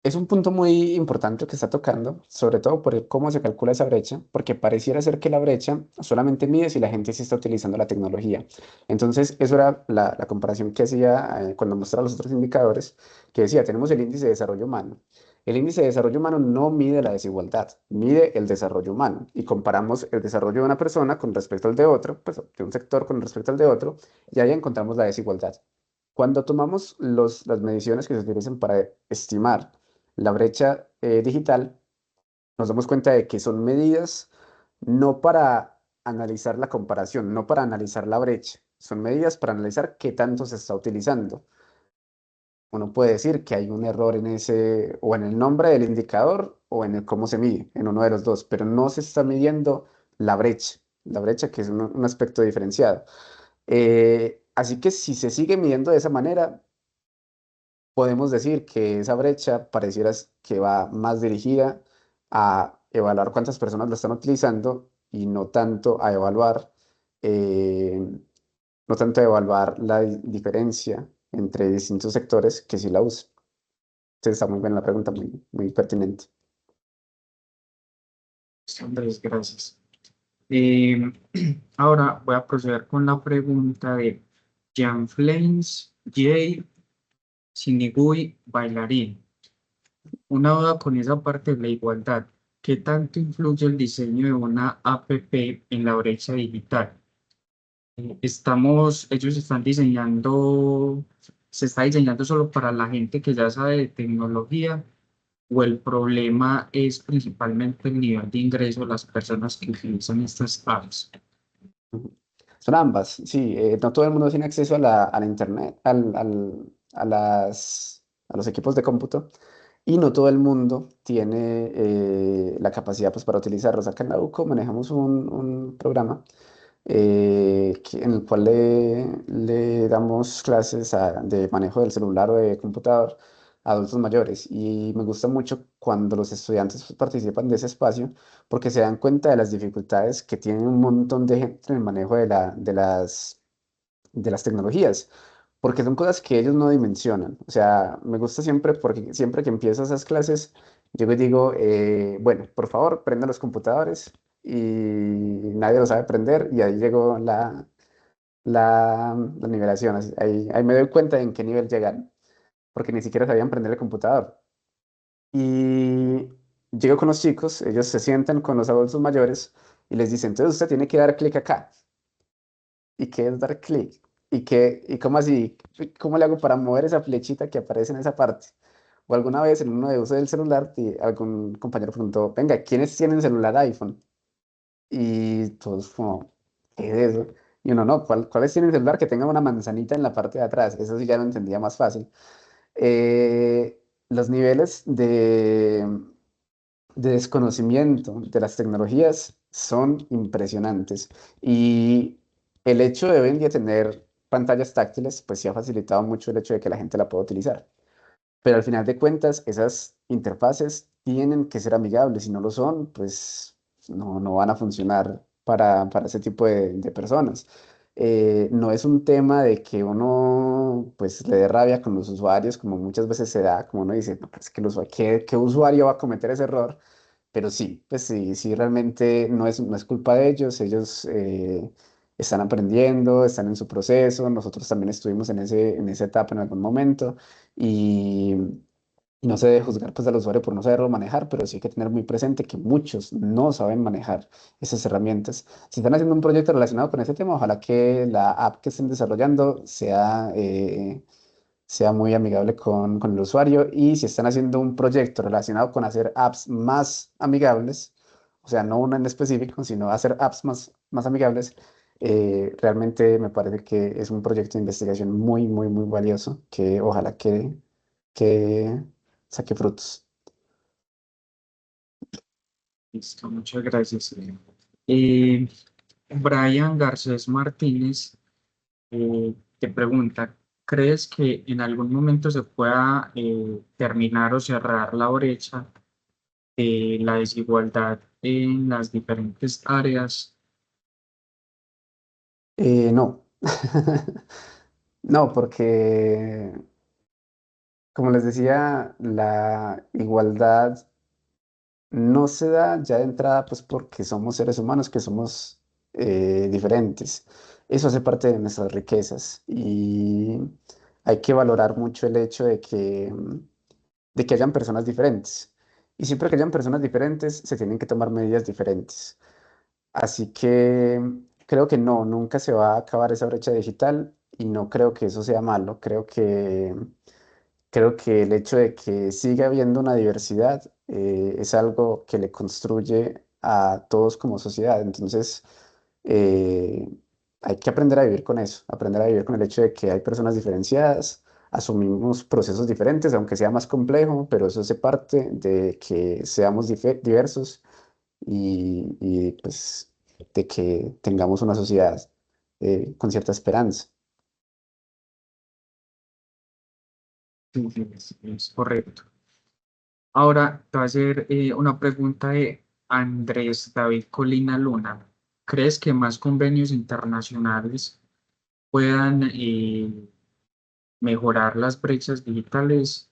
es un punto muy importante que está tocando, sobre todo por cómo se calcula esa brecha, porque pareciera ser que la brecha solamente mide si la gente sí está utilizando la tecnología. Entonces, eso era la comparación que hacía cuando mostraba los otros indicadores, que decía, tenemos el índice de desarrollo humano. El índice de desarrollo humano no mide la desigualdad, mide el desarrollo humano. Y comparamos el desarrollo de una persona con respecto al de otro, pues de un sector con respecto al de otro, y ahí encontramos la desigualdad. Cuando tomamos las mediciones que se utilizan para estimar la brecha digital, nos damos cuenta de que son medidas no para analizar la comparación, no para analizar la brecha, son medidas para analizar qué tanto se está utilizando. Uno puede decir que hay un error en ese, o en el nombre del indicador, o en el cómo se mide, en uno de los dos, pero no se está midiendo la brecha que es un aspecto diferenciado. Así que si se sigue midiendo de esa manera, podemos decir que esa brecha pareciera que va más dirigida a evaluar cuántas personas lo están utilizando y no tanto a evaluar, eh, no tanto a evaluar la diferencia entre distintos sectores que sí la usan. Entonces está muy buena la pregunta, muy pertinente. Andrés, gracias. Eh, ahora voy a proceder con la pregunta de Jan Flames J. Sinigui, bailarín. Una duda con esa parte de la igualdad. ¿Qué tanto influye el diseño de una APP en la brecha digital? Ellos están diseñando, se está diseñando solo para la gente que ya sabe de tecnología, o el problema es principalmente el nivel de ingreso de las personas que utilizan estas apps. Ujú. Son ambas, sí. No todo el mundo tiene acceso a la internet, a los equipos de cómputo, y no todo el mundo tiene la capacidad pues, para utilizarlos. Acá en la UCO manejamos un programa en el cual le damos clases de manejo del celular o de computador a adultos mayores. Y me gusta mucho cuando los estudiantes pues, participan de ese espacio porque se dan cuenta de las dificultades que tienen un montón de gente en el manejo de las tecnologías. Porque son cosas que ellos no dimensionan. O sea, me gusta siempre porque siempre que empiezo esas clases, yo les digo, bueno, por favor, prendan los computadores y nadie lo sabe prender y ahí llegó la nivelación. Ahí me doy cuenta de en qué nivel llegan, porque ni siquiera sabían prender el computador. Y llego con los chicos, ellos se sientan con los adultos mayores y les dicen, entonces usted tiene que dar clic acá. ¿Y qué es dar clic? ¿Y cómo así? ¿Cómo le hago para mover esa flechita que aparece en esa parte? O alguna vez en uno de uso del celular, algún compañero preguntó, venga, ¿quiénes tienen celular iPhone? Y todos como, ¿qué es eso? Y uno, no, ¿cuáles tienen celular que tenga una manzanita en la parte de atrás? Eso sí ya lo entendía más fácil. Los niveles de desconocimiento de las tecnologías son impresionantes. Y el hecho de hoy en día tener pantallas táctiles, pues sí ha facilitado mucho el hecho de que la gente la pueda utilizar. Pero al final de cuentas, esas interfaces tienen que ser amigables. Si no lo son, pues no van a funcionar para ese tipo de personas. No es un tema de que uno pues le dé rabia con los usuarios, como muchas veces se da, como uno dice, "No, pues, que ¿qué usuario va a cometer ese error? Pero sí, pues sí, realmente no es culpa de ellos, ellos están aprendiendo, están en su proceso, nosotros también estuvimos en esa etapa en algún momento y no se debe juzgar pues al usuario por no saberlo manejar, pero sí hay que tener muy presente que muchos no saben manejar esas herramientas. Si están haciendo un proyecto relacionado con ese tema, ojalá que la app que estén desarrollando sea muy amigable con el usuario y si están haciendo un proyecto relacionado con hacer apps más amigables, o sea, no una en específico, sino hacer apps más amigables, realmente me parece que es un proyecto de investigación muy valioso que ojalá que saque frutos. Listo, muchas gracias. Eh, Brian Garcés Martínez te pregunta, ¿crees que en algún momento se pueda terminar o cerrar la brecha de la desigualdad en las diferentes áreas? No, no, porque como les decía, la igualdad no se da ya de entrada, pues porque somos seres humanos que somos diferentes. Eso hace parte de nuestras riquezas y hay que valorar mucho el hecho de que hayan personas diferentes. Y siempre que hayan personas diferentes, se tienen que tomar medidas diferentes. Así que creo que no, nunca se va a acabar esa brecha digital y no creo que eso sea malo. creo que el hecho de que siga habiendo una diversidad es algo que le construye a todos como sociedad. Entonces, eh, hay que aprender a vivir con eso, aprender a vivir con el hecho de que hay personas diferenciadas, asumimos procesos diferentes, aunque sea más complejo, pero eso hace parte de que seamos diversos pues de que tengamos una sociedad con cierta esperanza. Sí, sí, es correcto. Ahora te voy a hacer una pregunta de Andrés David Colina Luna. ¿Crees que más convenios internacionales puedan mejorar las brechas digitales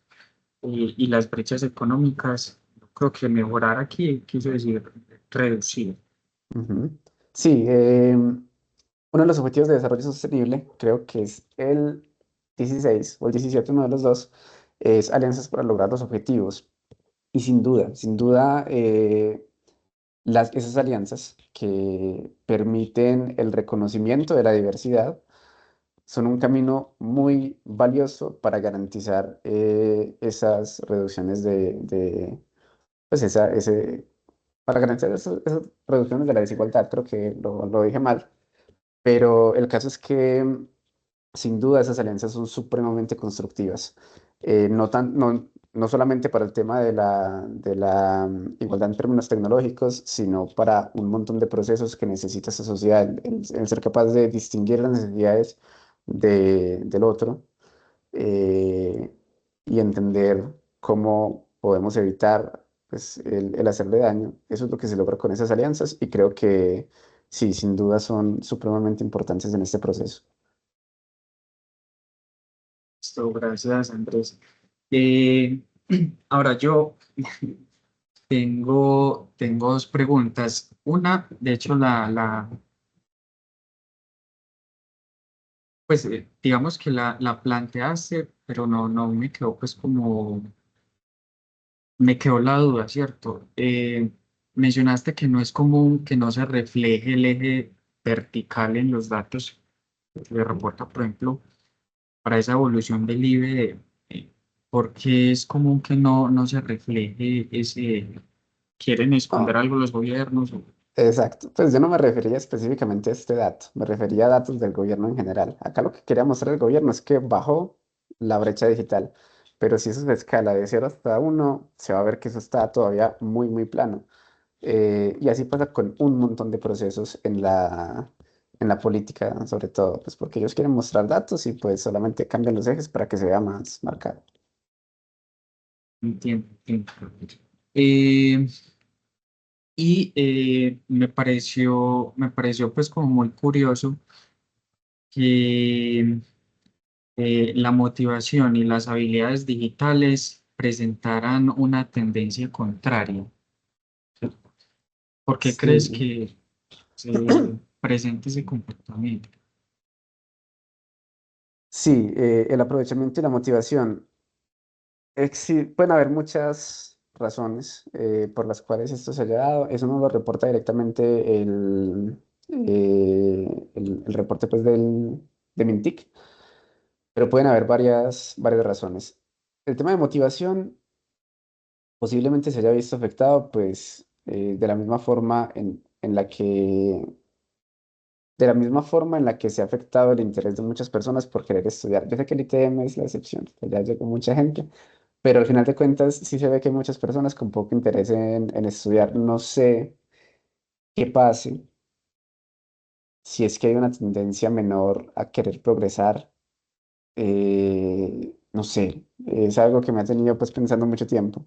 y las brechas económicas? Yo creo que mejorar aquí quiso decir reducir. Ujú. Sí, uno de los objetivos de desarrollo sostenible, creo que es el 16 o el 17, uno de los dos, es alianzas para lograr los objetivos. Y sin duda, esas alianzas que permiten el reconocimiento de la diversidad son un camino muy valioso para garantizar esas reducciones pues para garantizar esas reducciones de la desigualdad. Creo que lo dije mal, pero el caso es que sin duda esas alianzas son supremamente constructivas. No solamente para el tema de la igualdad en términos tecnológicos, sino para un montón de procesos que necesita esta sociedad, el ser capaz de distinguir las necesidades del otro, eh, y entender cómo podemos evitar, pues, el hacerle daño. Eso es lo que se logra con esas alianzas y creo que sí, sin duda son supremamente importantes en este proceso. Listo, gracias, Andrés. Eh, ahora yo tengo dos preguntas. Una, de hecho, pues digamos que la planteaste, pero no me quedó pues como, me quedó la duda, ¿cierto? Mencionaste que no es común que no se refleje el eje vertical en los datos que le reporta, por ejemplo, para esa evolución del IBD. ¿Por qué es común que no se refleje ese? ¿Quieren esconder No, algo los gobiernos? exacto. Pues yo no me refería específicamente a este dato, me refería a datos del gobierno en general. Acá lo que quería mostrar el gobierno es que bajó la brecha digital, pero si eso se escala de 0 hasta 1, se va a ver que eso está todavía muy, muy plano. Y así pasa con un montón de procesos en la política, sobre todo, pues porque ellos quieren mostrar datos y pues solamente cambian los ejes para que se vea más marcado. Entiendo, entiendo. Eh, me pareció pues como muy curioso que la motivación y las habilidades digitales presentaran una tendencia contraria. ¿Por qué crees Sí, que se presenta ese comportamiento? sí, el aprovechamiento y la motivación. Pueden haber muchas razones por las cuales esto se haya dado. Eso no lo reporta directamente el reporte pues, de Mintic, pero pueden haber varias razones. El tema de motivación posiblemente se haya visto afectado pues, de la misma forma en la que se ha afectado el interés de muchas personas por querer estudiar. Yo sé que el ITM es la excepción, que ya llegó mucha gente, pero al final de cuentas sí se ve que hay muchas personas con poco interés en estudiar. No sé qué pase si es que hay una tendencia menor a querer progresar. No sé, es algo que me ha tenido pues pensando mucho tiempo,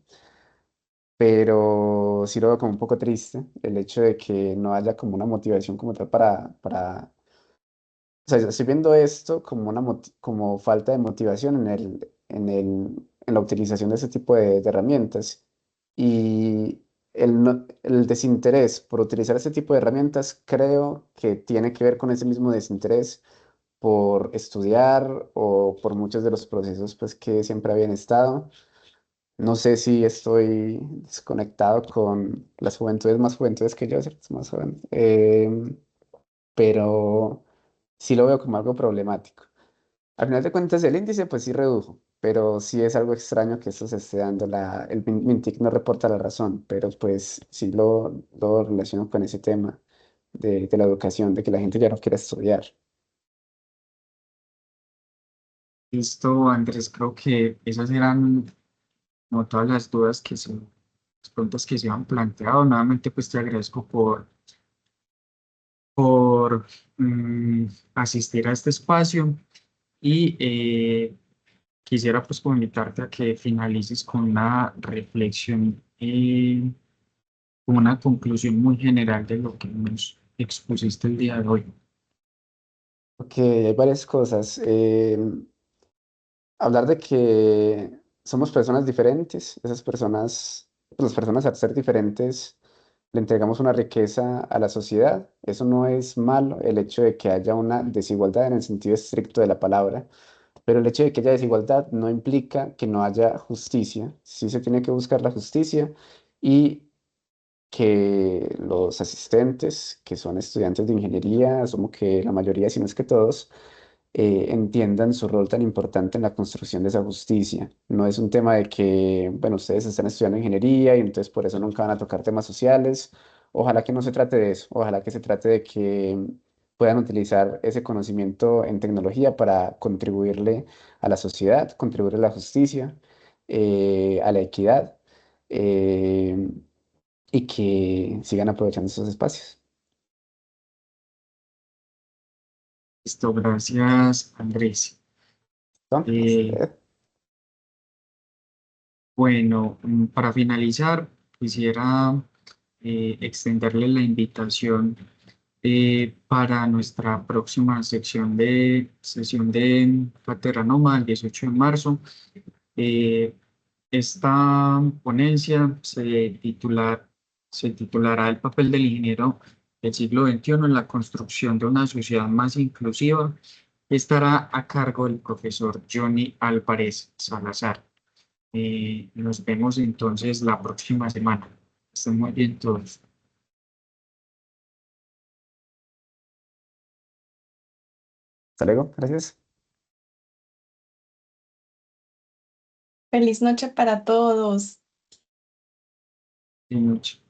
pero sí lo veo como un poco triste el hecho de que no haya como una motivación como tal o sea, yo estoy viendo esto como como falta de motivación en la utilización de ese tipo de herramientas. Y el desinterés por utilizar ese tipo de herramientas creo que tiene que ver con ese mismo desinterés por estudiar o por muchos de los procesos pues, que siempre habían estado. No sé si estoy desconectado con las juventudes más juventudes que yo, ¿cierto? Más jóvenes. Pero sí lo veo como algo problemático. Al final de cuentas, el índice pues sí redujo, pero sí es algo extraño que esto se esté dando. El MINTIC no reporta la razón, pero pues sí lo relaciono con ese tema de la educación, de que la gente ya no quiere estudiar. Listo, Andrés, creo que esas eran como todas las dudas las preguntas que se han planteado. Nuevamente, pues te agradezco por asistir a este espacio y quisiera pues como invitarte a que finalices con una reflexión, con una conclusión muy general de lo que nos expusiste el día de hoy. Ok, hay varias cosas. Hablar de que somos personas diferentes, esas personas, pues, las personas al ser diferentes, le entregamos una riqueza a la sociedad. Eso no es malo, el hecho de que haya una desigualdad en el sentido estricto de la palabra, pero el hecho de que haya desigualdad no implica que no haya justicia. Sí se tiene que buscar la justicia y que los asistentes, que son estudiantes de ingeniería, asumo que la mayoría, si no es que todos, entiendan su rol tan importante en la construcción de esa justicia. No es un tema de que, bueno, ustedes están estudiando ingeniería y entonces por eso nunca van a tocar temas sociales. Ojalá que no se trate de eso, ojalá que se trate de que puedan utilizar ese conocimiento en tecnología para contribuirle a la sociedad, contribuirle a la justicia, a la equidad, eh, y que sigan aprovechando esos espacios. Listo, gracias, Andrés. ¿Listo? A Eh, usted. Bueno, para finalizar, quisiera extenderle la invitación para nuestra próxima sesión de Cátedra Noma, el 18 de marzo. Eh, Esta ponencia se titulará El papel del ingeniero del siglo XXI en la construcción de una sociedad más inclusiva. Estará a cargo del profesor Johnny Álvarez Salazar. Nos vemos entonces la próxima semana. Estén muy bien todos. Hasta luego, gracias. Feliz noche para todos. Buenas noches.